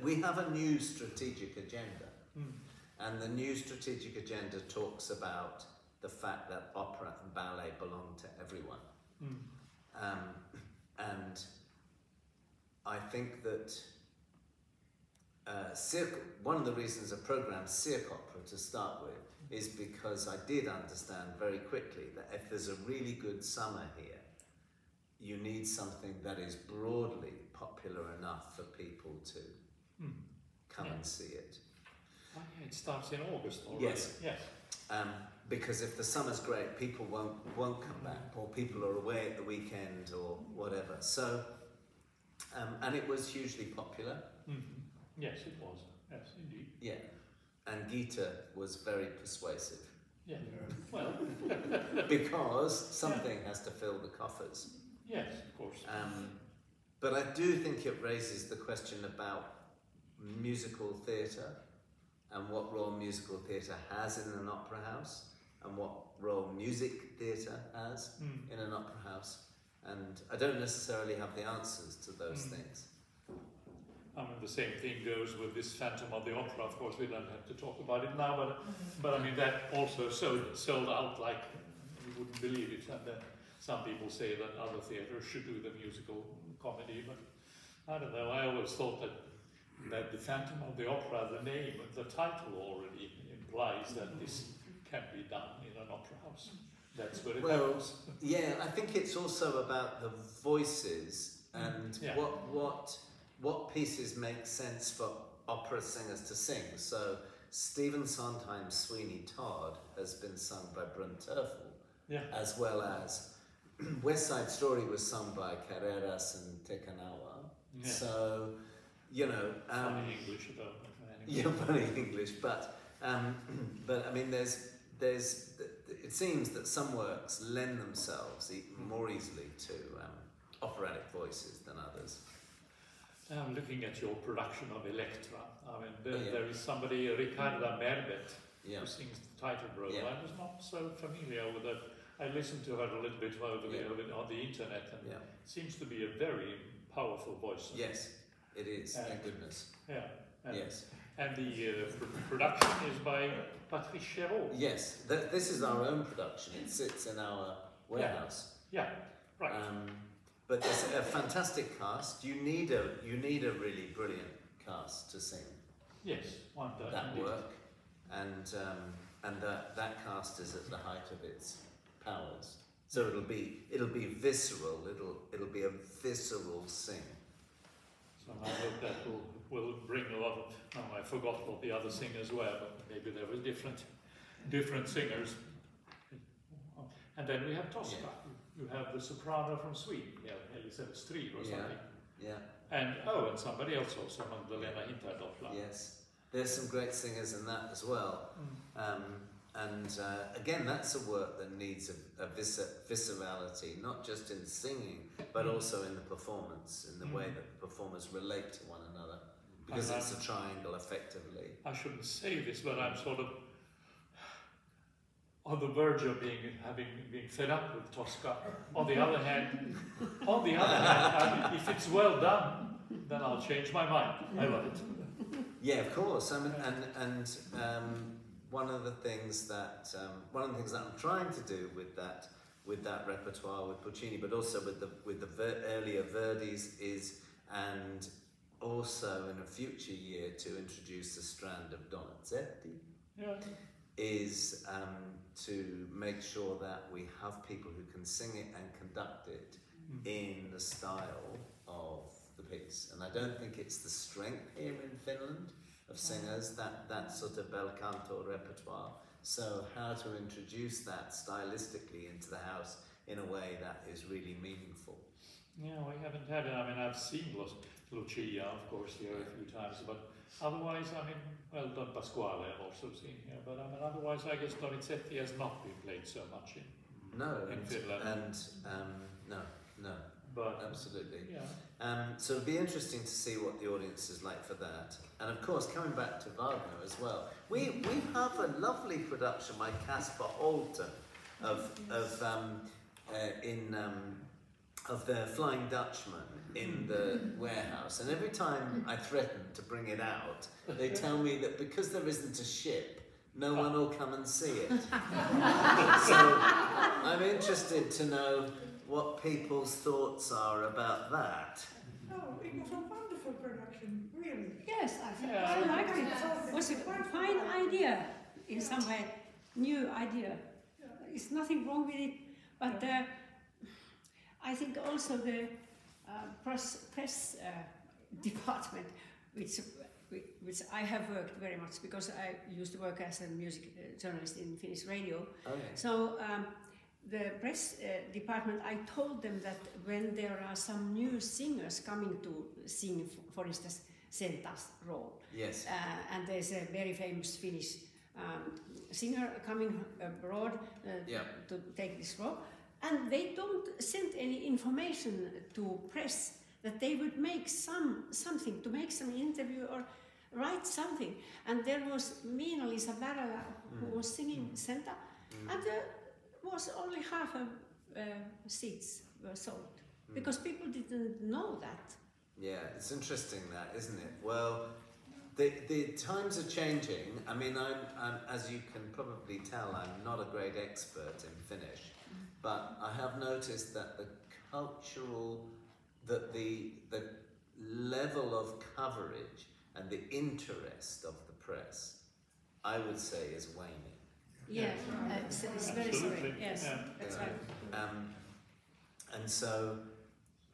we have a new strategic agenda, and the new strategic agenda talks about the fact that opera and ballet belong to everyone, and I think that one of the reasons I programmed Cirque Opera to start with is because I did understand very quickly that if there's a really good summer here, you need something that is broadly popular enough for people to come and see it. Oh, yeah, it starts in August already. Yes. Yes. Because if the summer's great, people won't come back, or people are away at the weekend or whatever. So, and it was hugely popular. Yes, it was. Yes, indeed. Yeah, and Gita was very persuasive. Yeah. Well, Because something has to fill the coffers. yes, of course. But I do think it raises the question about musical theatre and what role musical theatre has in an opera house and what role music theatre has in an opera house. And I don't necessarily have the answers to those things. I mean, the same thing goes with this Phantom of the Opera. Of course, we don't have to talk about it now, but I mean, that also sold out like you wouldn't believe it. And then some people say that other theatres should do the musical comedy, but I don't know. I always thought that the Phantom of the Opera, the name, the title already implies that this can be done in an opera house. That's what it happens. Yeah, I think it's also about the voices and what pieces make sense for opera singers to sing. So Stephen Sondheim's Sweeney Todd has been sung by Bryn Terfel, as well as West Side Story was sung by Carreras and Tekanawa. Yeah. So, you know, Funny English about it. yeah, funny English, but I mean, there's it seems that some works lend themselves more easily to operatic voices than others. I'm looking at your production of Elektra. I mean, there is somebody, Ricarda Merbet, who sings the title role. Yeah. I was not so familiar with I listened to her a little bit on the internet, and it seems to be a very powerful voice. Yes, it is. Thank goodness. Yeah. And, yes. And the production is by Patrice Chéreau. Yes, this is our own production. It sits in our warehouse. Yeah. Right. But there's a fantastic cast. You need a really brilliant cast to sing. Yes, one does. That indeed. work, and that cast is at the height of its powers. So it'll be visceral. It'll be a visceral sing. So I hope that will bring a lot of. I forgot what the other singers were, but maybe there were different singers. And then we have Tosca. Yeah. You have the soprano from Sweden, Elisabeth Strid or something. Yeah. And somebody else also, Magdalena Hinterdoppler. Yes, there's some great singers in that as well. Again, that's a work that needs a viscerality, not just in singing, but also in the performance, in the way that the performers relate to one another, because it's a triangle, effectively. I shouldn't say this, but I'm sort of on the verge of being fed up with Tosca. On the other hand, if it's well done, then I'll change my mind. I love it. Yeah, of course. I mean, one of the things that I'm trying to do with that repertoire with Puccini, but also with the earlier Verdis, is, and also in a future year to introduce the strand of Donizetti. Yeah. Is to make sure that we have people who can sing it and conduct it in the style of the piece. And I don't think it's the strength here in Finland of singers, that sort of bel canto repertoire. So how to introduce that stylistically into the house in a way that is really meaningful. Yeah, we haven't had it. I mean, I've seen Lucia, of course, here a few times, but otherwise, Don Pasquale I've also seen here, but otherwise I guess Donizetti has not been played so much in Finland. No, but absolutely. Yeah. So it'll be interesting to see what the audience is like for that. And of course, coming back to Wagner as well, we have a lovely production by Caspar Holten of the Flying Dutchman in the warehouse, and every time I threaten to bring it out, they tell me that because there isn't a ship, no one will come and see it. So I'm interested to know what people's thoughts are about that. Oh, it was a wonderful production, really. Yes, I liked it. It was a fine idea, in some way, new idea. There's nothing wrong with it, but I think also the press department, which I have worked very much, because I used to work as a music journalist in Finnish radio. Okay. So the press department, I told them that when there are some new singers coming to sing, for instance, Senta's role, yes, and there's a very famous Finnish singer coming abroad to take this role, and they don't send any information to press that they would make something, to make some interview or write something. And there was Miina-Liisa Värälä who was singing Senta, and there was only half of seats were sold, because people didn't know that. Yeah, it's interesting that, isn't it? Well, the times are changing. I mean, I'm, as you can probably tell, I'm not a great expert in Finnish, but I have noticed that the level of coverage and the interest of the press, I would say, is waning. Yeah, it's very sorry. Yes, that's right. And so,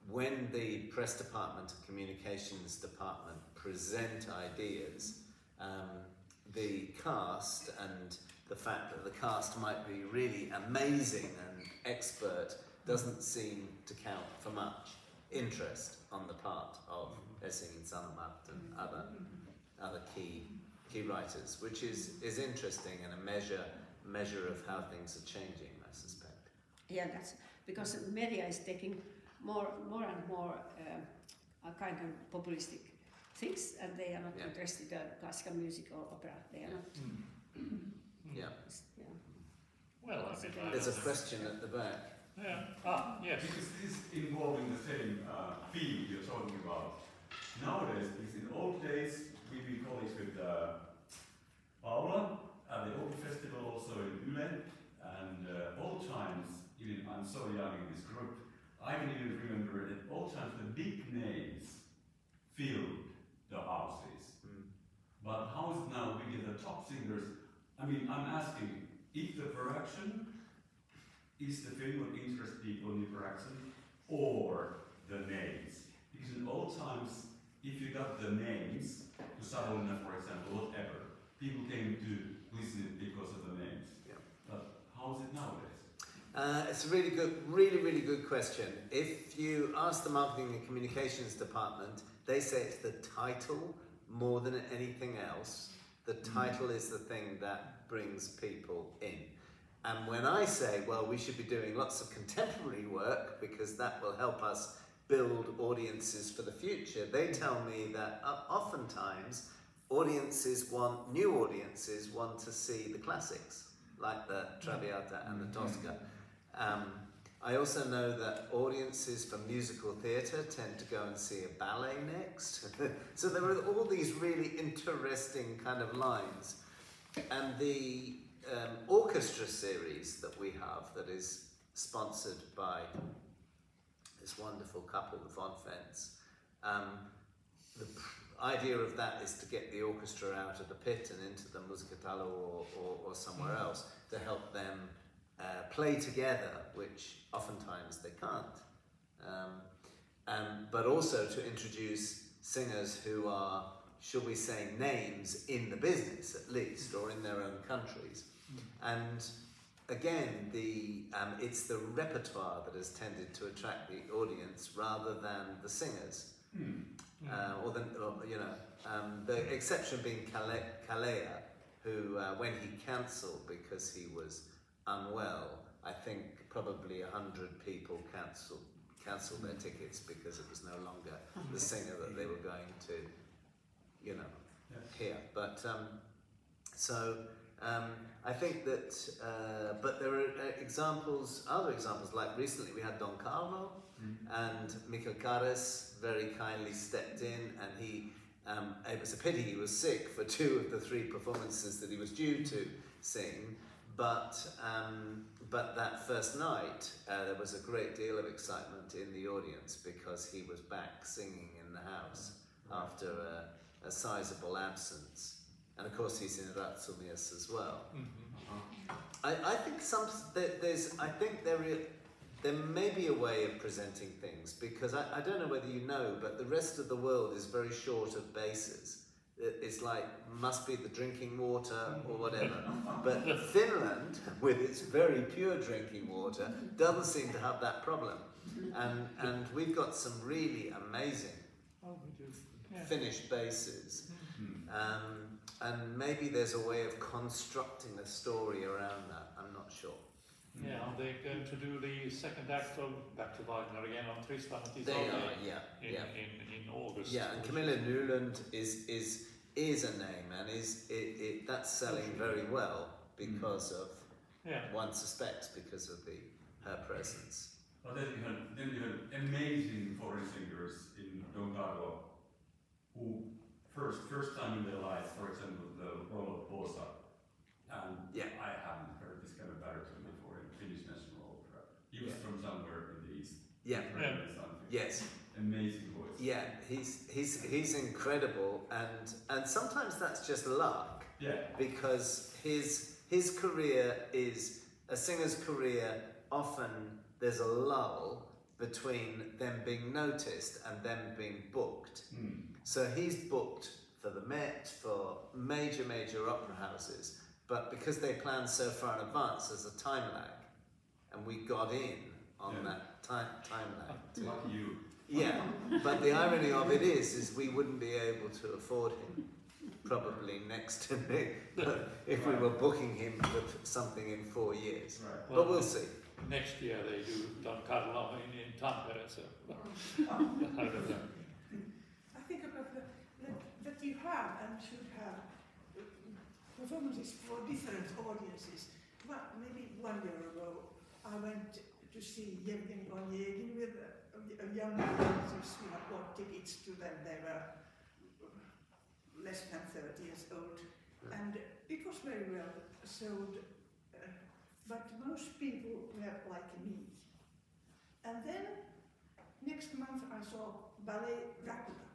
when the press department and communications department present ideas, the cast, and the fact that the cast might be really amazing and expert, doesn't seem to count for much interest on the part of Helsingin Sanomat and other key writers, which is interesting and a measure of how things are changing, I suspect. Yeah, that's because media is taking more and more kind of populistic things, and they are not interested in classical music or opera. They are not. Yeah. Well, I mean, There's a question at the back. Yeah. Yes. Because this is involving the same field you're talking about. Nowadays, because in old days, we've been colleagues with Paula at the Open Festival, also in Yle, and old times, even I'm so young in this group, I can even remember at old times the big names filled the houses. But how is it now we get the top singers? I mean, I'm asking if the production is the thing what interests people in the production or the names. Because in old times, if you got the names, to Savonlinna for example, whatever, people came to listen because of the names. Yeah. But how is it nowadays? It's a really good question. If you ask the marketing and communications department, they say it's the title more than anything else. The title is the thing that brings people in. And when I say, well, we should be doing lots of contemporary work because that will help us build audiences for the future, they tell me that oftentimes new audiences want to see the classics, like the Traviata and the Tosca. I also know that audiences for musical theatre tend to go and see a ballet next. So there are all these really interesting kind of lines. And the orchestra series that we have that is sponsored by this wonderful couple, the Von Fens, the idea of that is to get the orchestra out of the pit and into the Musicatello or somewhere else to help them play together, which oftentimes they can't. But also to introduce singers who are, shall we say, names in the business at least, or in their own countries. And again, it's the repertoire that has tended to attract the audience rather than the singers. The exception being Kalea, who, when he cancelled because he was unwell, I think probably 100 people cancelled their tickets because it was no longer the singer that they were going to, hear. But I think that, but there are other examples, like recently we had Don Carlo, and Michael Cares very kindly stepped in, and it was a pity he was sick for 2 of the 3 performances that he was due to sing, but that first night there was a great deal of excitement in the audience because he was back singing in the house after a sizable absence. And of course he's in Ratsumies as well. I think there may be a way of presenting things, because I don't know whether you know, but the rest of the world is very short of bases. It's like, must be the drinking water or whatever. But Finland, with its very pure drinking water, doesn't seem to have that problem. And we've got some really amazing Finnish bases. And maybe there's a way of constructing a story around that. I'm not sure. Yeah, they're going to do the second act of Back to Wagner again on Tristan and They Isolde are, in August. Yeah, and Camilla Newland is a name, and that's selling very well because of, one suspects, because of her presence. But then you had amazing foreign singers in Don Carlo who first time in their life, for example, the role of Bosa. And I haven't heard this kind of baritone before in Finnish National Opera. He was from somewhere in the east. Yes. Amazing voice. Yeah, he's incredible, and sometimes that's just luck. Yeah. Because his career is a singer's career. Often there's a lull between them being noticed and them being booked. So he's booked for the Met, for major opera houses, but because they plan so far in advance, there's a time lag, and we got in on that time lag too. Lucky you. Yeah, but the irony of it is we wouldn't be able to afford him probably next to me if we were booking him for something in 4 years. Right. But we'll see. Next year they do Don Carlo in Tampere, so I don't know. I think about that you have and should have performances for different audiences. Well, maybe 1 year ago, I went to see Yevgeny Onegin with a young relatives who had bought tickets to them. They were less than 30 years old. And it was very well sold, but most people were like me. And then, next month I saw Ballet Dracula.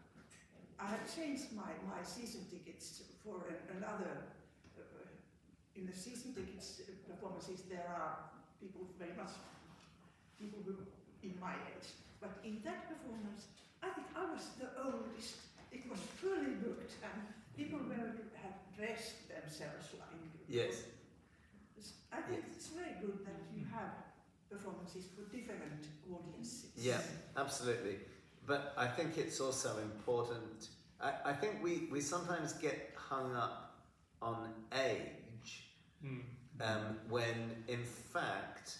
I had changed my season tickets for another. In the season tickets performances, there are people very much, people who in my age. But in that performance, I think I was the oldest. It was fully booked, and people had dressed themselves like. Yes. I think it's very good that you have performances for different audiences. Yeah, absolutely. But I think it's also important. I think we sometimes get hung up on age, when in fact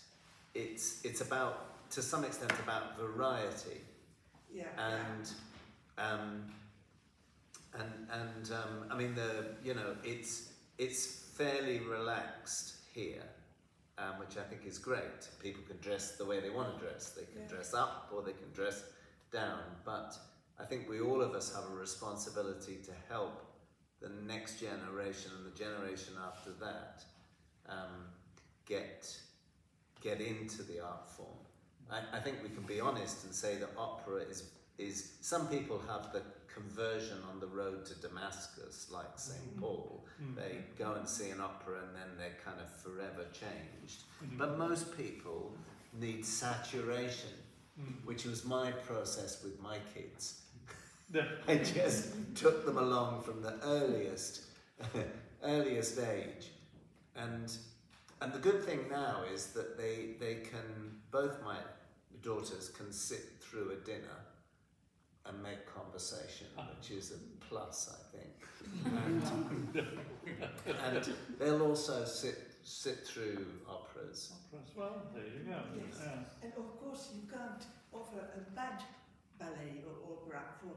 it's about, to some extent, about variety. Yeah. And I mean, it's fairly relaxed here, which I think is great. People can dress the way they want to dress. They can dress up or they can dress down. But I think all of us have a responsibility to help the next generation and the generation after that get into the art form. I think we can be honest and say that opera is some people have the conversion on the road to Damascus, like St. Paul. They go and see an opera and then they're kind of forever changed. But most people need saturation, which was my process with my kids. I just took them along from the earliest age. And the good thing now is that they can, both my daughters can sit through a dinner and make conversation, which is a plus, I think. And they'll also sit through operas. Well, there you go. Yes. And of course you can't offer a bad ballet or opera for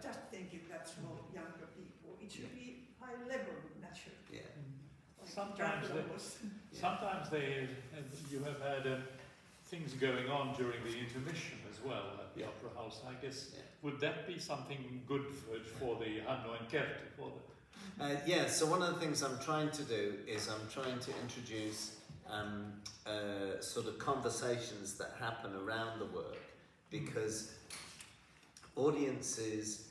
just thinking that's for younger people. It should be high level, naturally. Yeah. Like Sometimes you have had things going on during the intermission as well at the Opera House. I guess would that be something good for the Hanno and Kerttu? So one of the things I'm trying to do is I'm trying to introduce sort of conversations that happen around the work, because audiences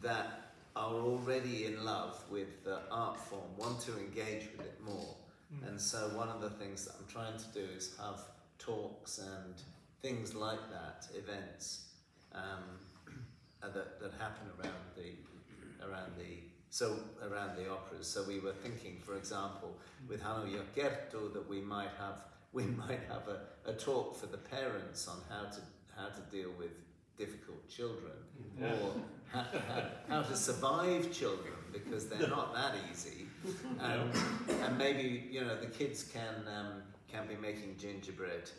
that are already in love with the art form want to engage with it more. And so one of the things that I'm trying to do is have talks and things like that, events that happen around the operas. So we were thinking, for example, with Hanno ja Kerttu, that we might have a talk for the parents on how to deal with difficult children, or how to survive children, because they're not that easy. And maybe the kids can be making gingerbread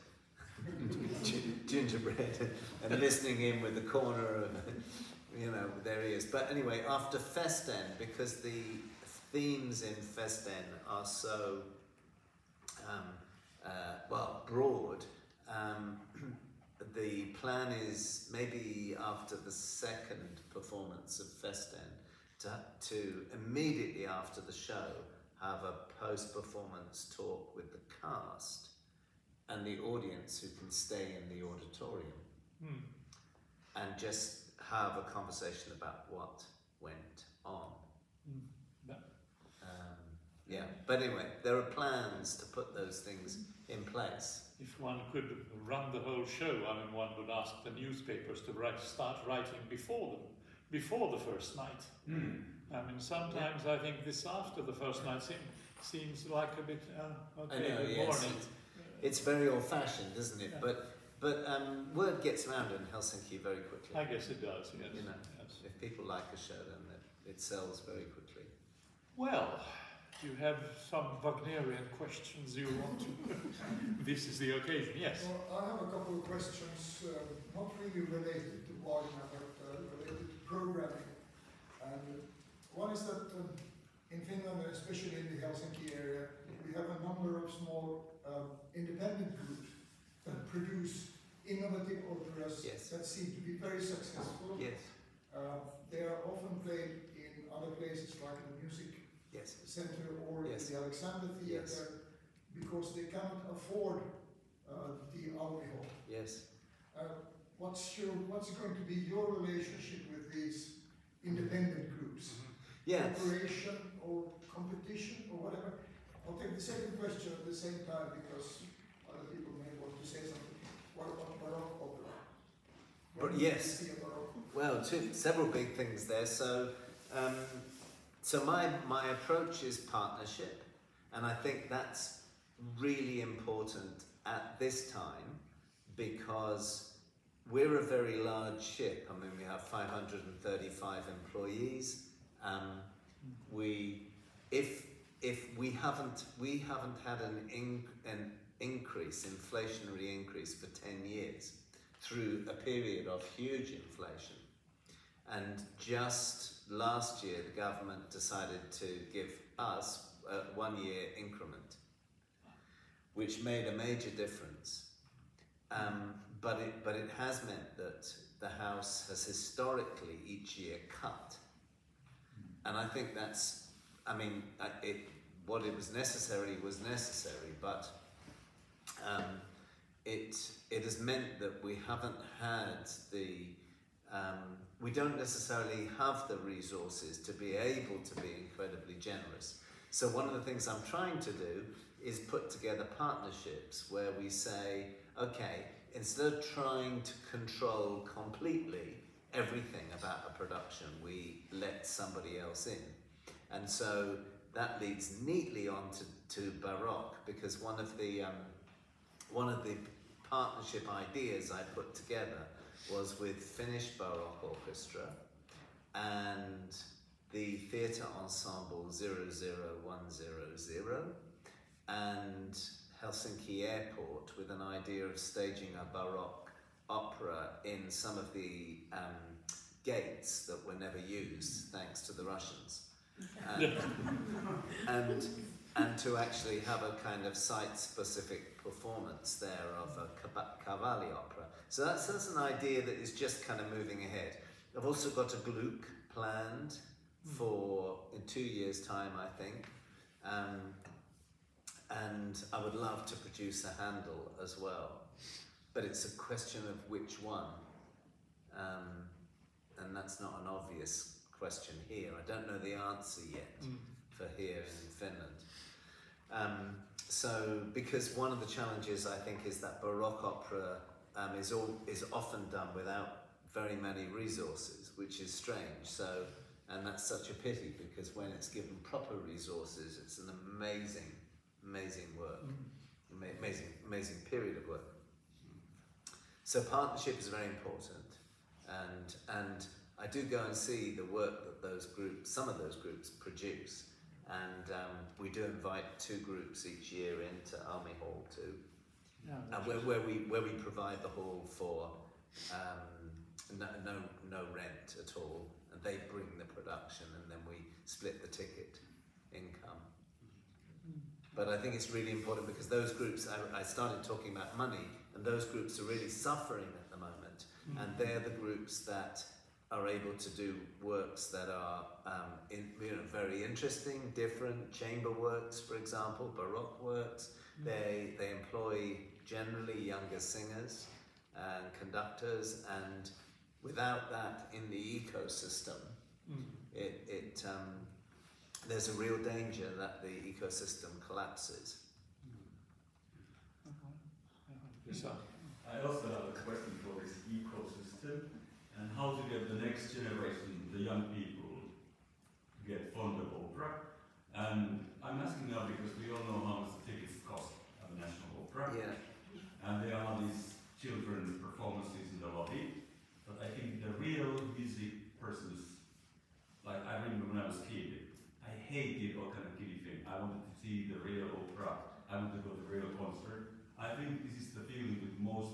and listening in with the corner of their ears. But anyway, after Festen, because the themes in Festen are so broad, the plan is maybe after the second performance of Festen to immediately after the show have a post-performance talk with the cast and the audience who can stay in the auditorium and just have a conversation about what went on. But anyway, there are plans to put those things in place. If one could run the whole show, one would ask the newspapers to start writing before the first night. Sometimes I think this after the first night seems like a bit good morning. It's very old-fashioned, isn't it? Yeah. But word gets around in Helsinki very quickly. I guess it does. Yes. Yes. If people like a show, then it sells very quickly. Well, you have some Wagnerian questions you want to... This is the occasion, yes. Well, I have a couple of questions, not really related to Wagner, but related to programming. And one is that in Finland, especially in the Helsinki area, we we have a number of small independent groups that produce innovative operas Yes. that seem to be very successful. Yes. They are often played in other places like the Music Yes. Center or Yes. the Alexander Theatre, Yes. because they cannot afford the Audi Hall. Yes. What's going to be your relationship with these independent groups? Yeah. Cooperation or competition or whatever? I'll take the second question at the same time because other people may want to say something. What about Baroque opera? But When do you yes. see a Baroque? Well, several big things there. So, so my approach is partnership, and I think that's really important at this time because we're a very large ship. I mean, we have 535 employees. If we haven't had an increase, inflationary increase for 10 years through a period of huge inflation. And just last year, the government decided to give us a 1-year increment, which made a major difference. But it has meant that the House has historically each year cut. And I think that's, I mean, what it was necessary, but it has meant that we haven't had we don't necessarily have the resources to be able to be incredibly generous. So one of the things I'm trying to do is put together partnerships where we say, okay, instead of trying to control completely everything about a production, we let somebody else in. And so that leads neatly on to Baroque, because one of the partnership ideas I put together was with Finnish Baroque Orchestra and the Theatre Ensemble 00100 and Helsinki Airport, with an idea of staging a Baroque opera in some of the gates that were never used, thanks to the Russians. And to actually have a kind of site-specific performance there of a Cavalli opera. So that's an idea that is just kind of moving ahead. I've also got a Gluck planned for in 2 years' time, I think. And I would love to produce a Handel as well. But it's a question of which one. And that's not an obvious question here. I don't know the answer yet for here in Finland. So, because one of the challenges I think is that Baroque opera is often done without very many resources, which is strange. So, and that's such a pity, because when it's given proper resources, it's an amazing work, amazing period of work. So partnership is very important, and I do go and see the work that some of those groups produce. And we do invite 2 groups each year into Army Hall too, where we provide the hall for no rent at all, and they bring the production, and then we split the ticket income. But I think it's really important because those groups, I started talking about money, and those groups are really suffering at the moment, and they're the groups that are able to do works that are very interesting, different, chamber works, for example, Baroque works. They employ generally younger singers and conductors, and without that in the ecosystem, there's a real danger that the ecosystem collapses. I also have a question for this ecosystem and how to get the next generation, the young people, to get fond of opera. And I'm asking now because we all know how much the tickets cost at the National Opera. Yeah. And there are these children performances in the lobby. But I think the real music persons, like I remember when I was a kid, I hated all kind of kiddie thing. I wanted to see the real opera. I wanted to go to the real concert. I think this is the feeling with most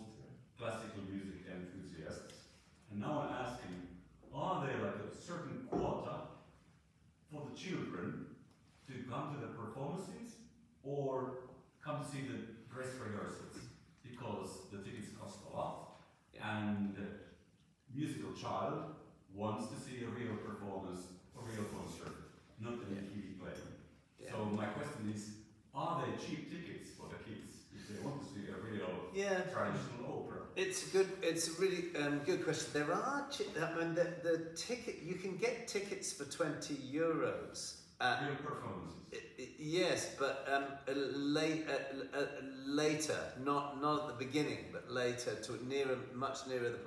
classical music enthusiasts. And now I'm asking, are there like a certain quota for the children to come to the performances? or come to see the dress rehearsals because the tickets cost a lot, and the musical child wants to see a real performance, a real concert, not a TV play. Yeah. So my question is, are they cheap tickets for the kids if they want to see a real traditional opera? It's a really good question. There are, I mean, the ticket, you can get tickets for €20. Real performances. Yes, but later, not at the beginning, but later, much nearer the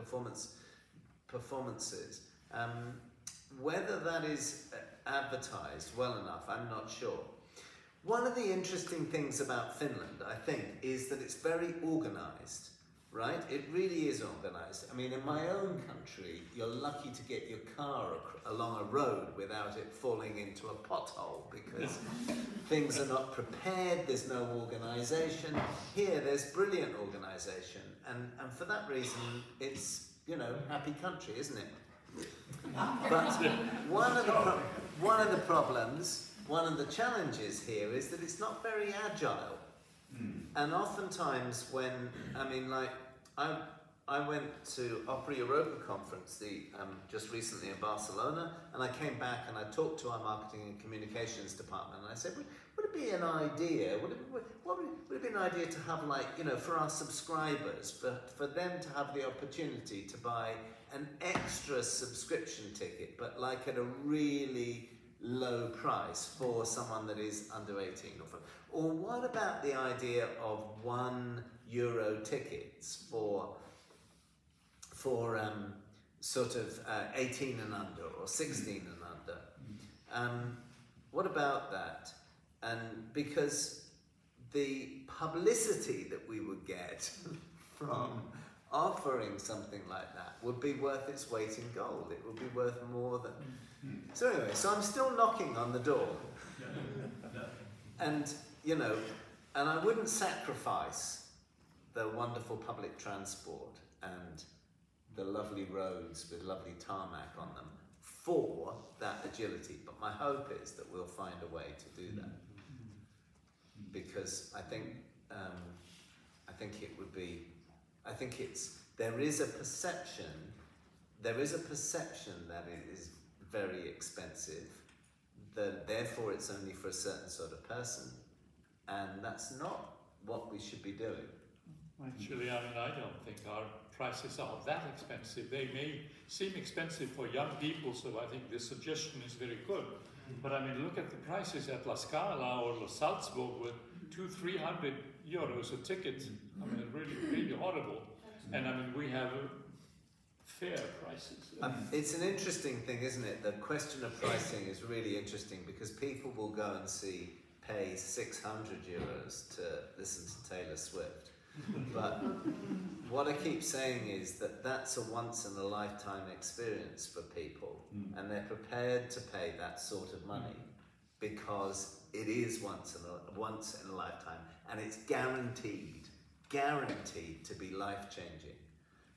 performances. Whether that is advertised well enough, I'm not sure. One of the interesting things about Finland, I think, is that it's very organised, right? It really is organised. I mean, in my own country, you're lucky to get your car along a road without it falling into a pothole because things are not prepared, there's no organisation. Here, there's brilliant organisation, and for that reason, it's, you know, happy country, isn't it? But one of the problems, one of the challenges here is that it's not very agile. And oftentimes when, I mean, like, I went to Opera Europa conference just recently in Barcelona, and I came back and I talked to our marketing and communications department, and I said, would it be an idea, would it be an idea to have, like, you know, for our subscribers, for them to have the opportunity to buy an extra subscription ticket, but like at a really low price for someone that is under 18 or what about the idea of €1 tickets for sort of 18 and under or 16 and under? What about that? And because the publicity that we would get from offering something like that would be worth its weight in gold. It would be worth more than... So anyway, so I'm still knocking on the door. And, you know, and I wouldn't sacrifice the wonderful public transport and the lovely roads with lovely tarmac on them for that agility. But my hope is that we'll find a way to do that. Because I think it would be... I think there is a perception that it is very expensive, that therefore it's only for a certain sort of person, and that's not what we should be doing. Actually, I mean, I don't think our prices are that expensive. They may seem expensive for young people, so I think this suggestion is very good. But I mean, look at the prices at La Scala or La Salzburg with €200-300 a ticket. I mean, really horrible. And I mean, we have fair prices. It's an interesting thing, isn't it? The question of pricing is really interesting because people will go and pay €600 to listen to Taylor Swift. But what I keep saying is that that's a once-in-a-lifetime experience for people, and they're prepared to pay that sort of money because it is once in a lifetime, and it's guaranteed to be life-changing.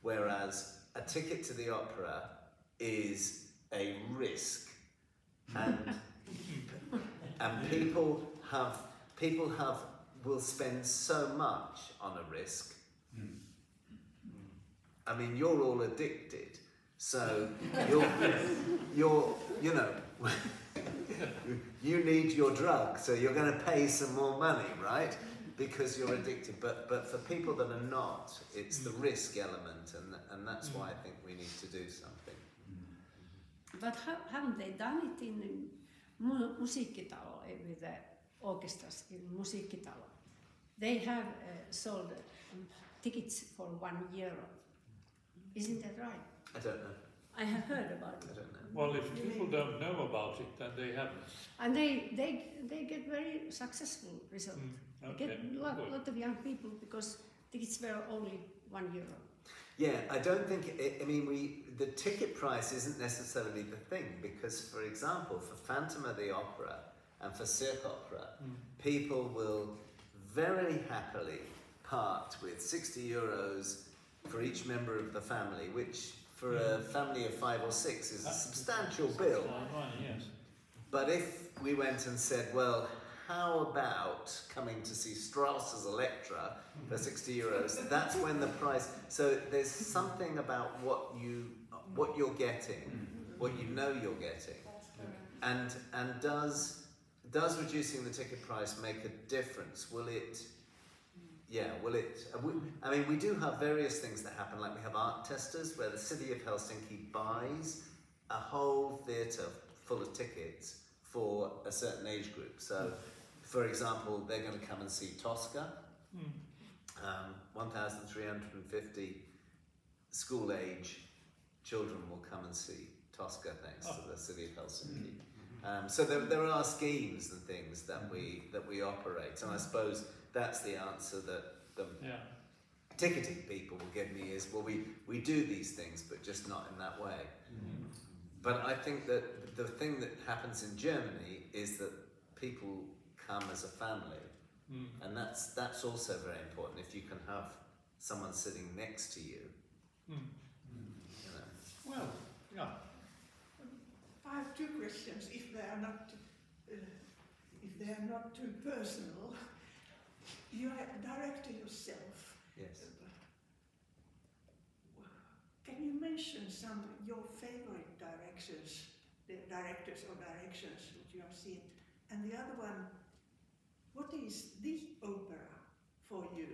Whereas a ticket to the opera is a risk, and people will spend so much on a risk. I mean, you're all addicted, so you know, you need your drug, so you're going to pay some more money, right? Because you're addicted. But for people that are not, it's the risk element, and that's why I think we need to do something. But haven't they done it in Musiikkitalo, with the orchestras in Musiikkitalo? They have sold tickets for €1. Isn't that right? I don't know. I have heard about it. I don't know. Well, if people don't know about it, then they haven't. And they get very successful results. They get a lot of young people because tickets were only €1. Yeah, I don't think, the ticket price isn't necessarily the thing, because, for example, for Phantom of the Opera and for Cirque Opera, people will very happily part with €60 for each member of the family, which for a family of 5 or 6 is a substantial bill. Yes. But if we went and said, well, how about coming to see Strauss's Electra for 60 euros? That's when the price. So there's something about what you're getting, what you know you're getting, and does reducing the ticket price make a difference? Will it? Yeah, will it? I mean, we do have various things that happen, like we have art testers, where the city of Helsinki buys a whole theatre full of tickets for a certain age group. So, for example, they're going to come and see Tosca. 1,350 school-age children will come and see Tosca thanks to the city of Helsinki. So there are schemes and things that we operate, and I suppose that's the answer that the ticketing people will give me is, well, we do these things, but just not in that way. But I think that the thing that happens in Germany is that people come as a family, and that's also very important. If you can have someone sitting next to you, you know. Well, yeah. I have two questions. If they are not too personal, you are a director yourself. Yes. Can you mention your favorite directors or directions that you have seen? And the other one, what is the opera for you?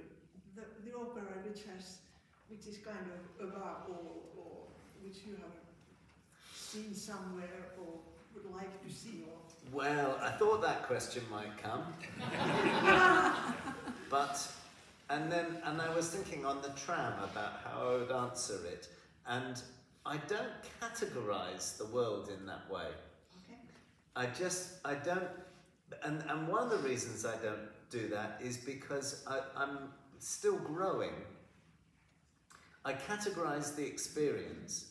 The opera which is kind of above all, or which you have seen somewhere or would like to see? Or Well, I thought that question might come, and I was thinking on the tram about how I would answer it, and I don't categorise the world in that way. okay. I don't, and one of the reasons I don't do that is because I'm still growing. I categorise the experience,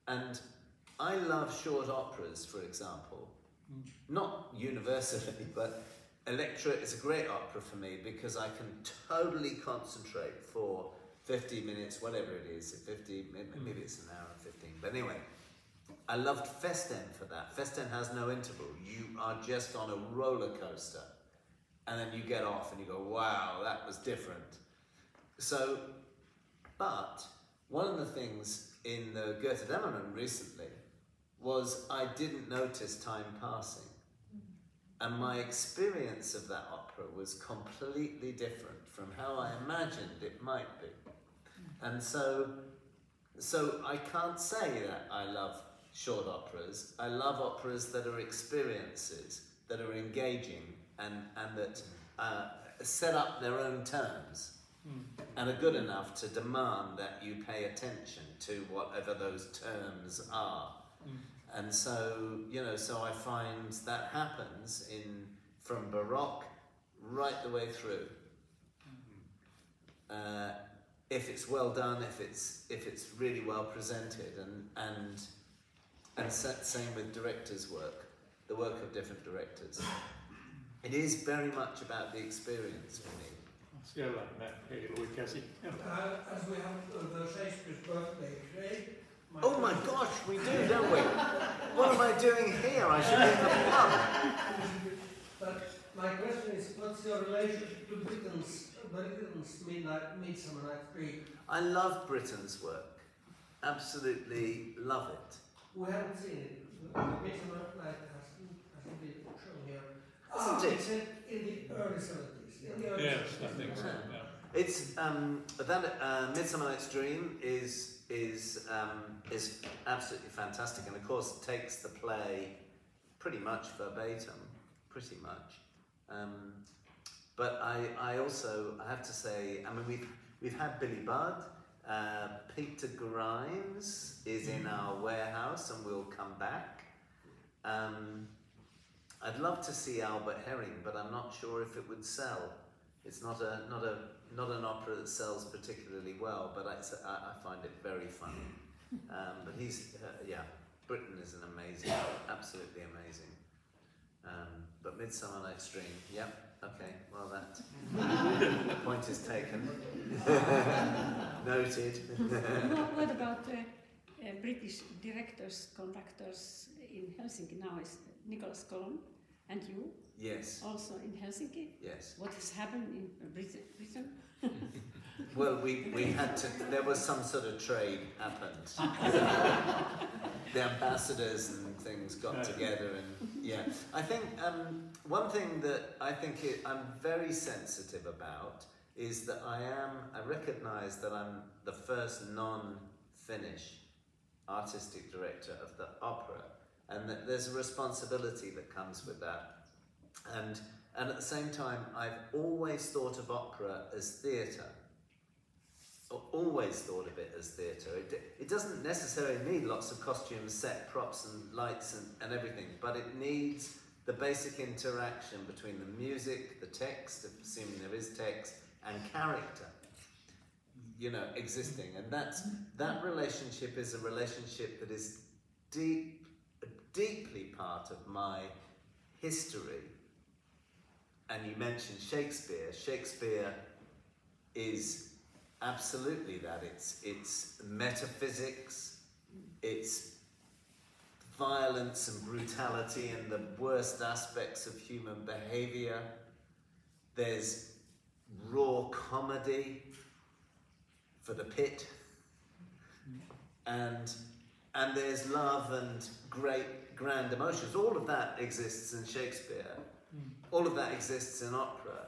and I love short operas, for example. Not universally, but Electra is a great opera for me because I can totally concentrate for 50 minutes, whatever it is, 50, maybe it's an hour and 15. But anyway, I loved Festen for that. Festen has no interval. You are just on a roller coaster. And then you get off and you go, wow, that was different. So, but one of the things in the Goethe Dämmerung recently was I didn't notice time passing. And my experience of that opera was completely different from how I imagined it might be. And so I can't say that I love short operas. I love operas that are experiences, that are engaging, and that set up their own terms and are good enough to demand that you pay attention to whatever those terms are. And so, you know, so I find that happens from Baroque right the way through. If it's well done, if it's really well presented, and same with directors' work, the work of different directors. It is very much about the experience for me. Siellä heilui käsi. As we have the Shakespeare's birthday today. Oh my gosh, we do, don't we? What am I doing here? I should be in the pub. But my question is, what's your relationship to Britain's Midsummer Night's Dream? I love Britain's work. Absolutely love it. We haven't seen it. Midsummer Night hasn't been shown here. Hasn't it? It's in the early 70s. Yes, I think so. Yeah. It's that Midsummer Night's Dream is absolutely fantastic, and of course takes the play pretty much verbatim, pretty much. But I also have to say, I mean, we've had Billy Budd, Peter Grimes is in our warehouse and will come back. I'd love to see Albert Herring, but I'm not sure if it would sell. It's not an opera that sells particularly well, but I find it very funny. But Britain is an amazing, absolutely amazing. But Midsummer Night's Dream, yep, okay, well that point is taken. Noted. What about British directors, conductors in Helsinki now is Nicholas Colm, And you? Yes, Also in Helsinki? yes. What has happened in Britain? Well, we had to, there was some sort of trade happened. The ambassadors and things got together and yeah. I think one thing that I think I'm very sensitive about is that I recognise that I'm the first non-Finnish artistic director of the opera, and that there's a responsibility that comes with that. And at the same time, I've always thought of opera as theatre. Always thought of it as theatre. It doesn't necessarily need lots of costumes, set props and lights and everything, but it needs the basic interaction between the music, the text, assuming there is text, and character, you know, existing. And that relationship is a relationship that is deeply part of my history. And you mentioned Shakespeare. Shakespeare is absolutely that. It's metaphysics, it's violence and brutality and the worst aspects of human behaviour. There's raw comedy for the pit, and there's love and great grand emotions. All of that exists in Shakespeare. All of that exists in opera.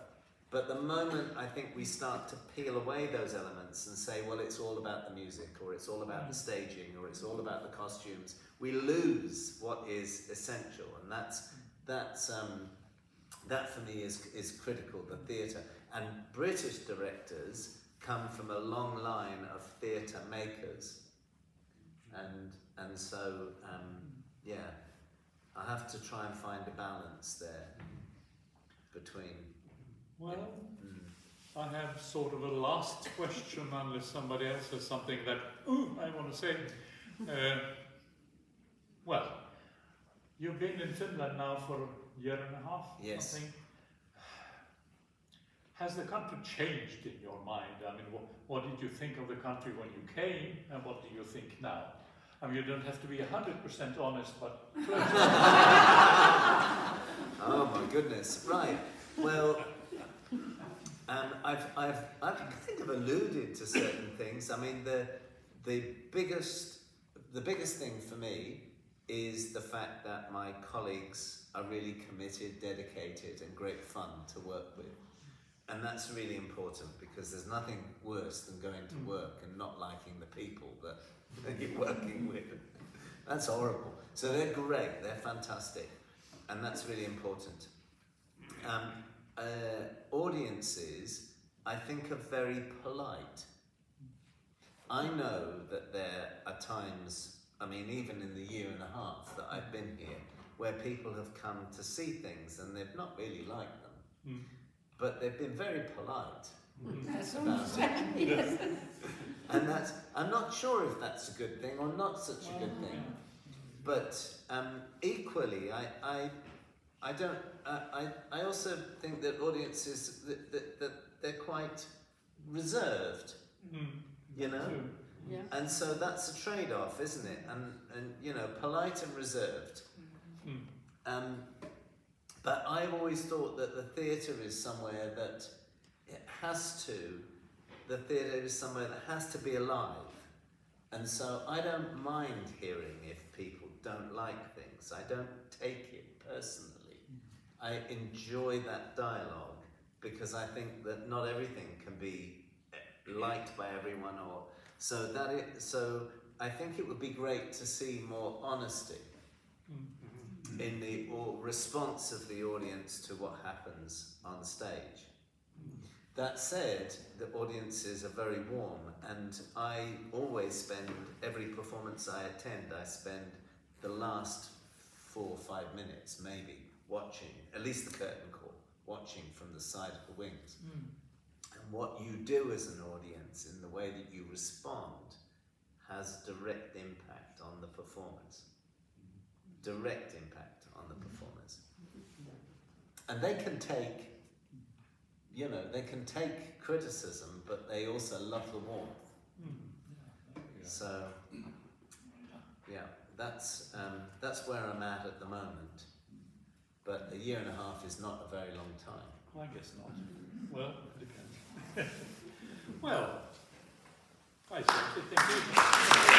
But the moment I think we start to peel away those elements and say, well, it's all about the music, or it's all about the staging, or it's all about the costumes, we lose what is essential. And that for me is critical, the theatre. And British directors come from a long line of theatre makers. And so, yeah, I have to try and find a balance there between... Well, I have sort of a last question, unless somebody else has something that I want to say. Well, you've been in Finland now for a year and a half, yes. I think. Has the country changed in your mind? I mean, what did you think of the country when you came, and what do you think now? I mean, you don't have to be 100% honest, but close. Oh my goodness! Right. Well, I think I've alluded to certain things. I mean, the biggest thing for me is the fact that my colleagues are really committed, dedicated, and great fun to work with. And that's really important, because there's nothing worse than going to work and not liking the people that you're working with. That's horrible. So they're great, they're fantastic, and that's really important. Audiences, I think, are very polite. I know that there are times, I mean, even in the year and a half that I've been here, where people have come to see things and they've not really liked them. But they've been very polite about it. Yes. And I'm not sure if that's a good thing or not such a good thing. But equally, I also think that audiences, that they're quite reserved, you know? Yeah. And so that's a trade-off, isn't it? And you know, polite and reserved. But I've always thought that the theatre is somewhere that the theatre is somewhere that has to be alive. And so I don't mind hearing if people don't like things. I don't take it personally. I enjoy that dialogue, because I think that not everything can be liked by everyone, so I think it would be great to see more honesty in the response of the audience to what happens on stage. That said, the audiences are very warm, and I always spend, every performance I attend, I spend the last 4 or 5 minutes maybe watching, at least the curtain call, watching from the side of the wings. And what you do as an audience in the way that you respond has direct impact on the performance. Direct impact on the performance. And they can take, you know, they can take criticism, but they also love the warmth. So, yeah, that's where I'm at the moment. but a year and a half is not a very long time. I guess not. Well, it depends. Well, I say thank you.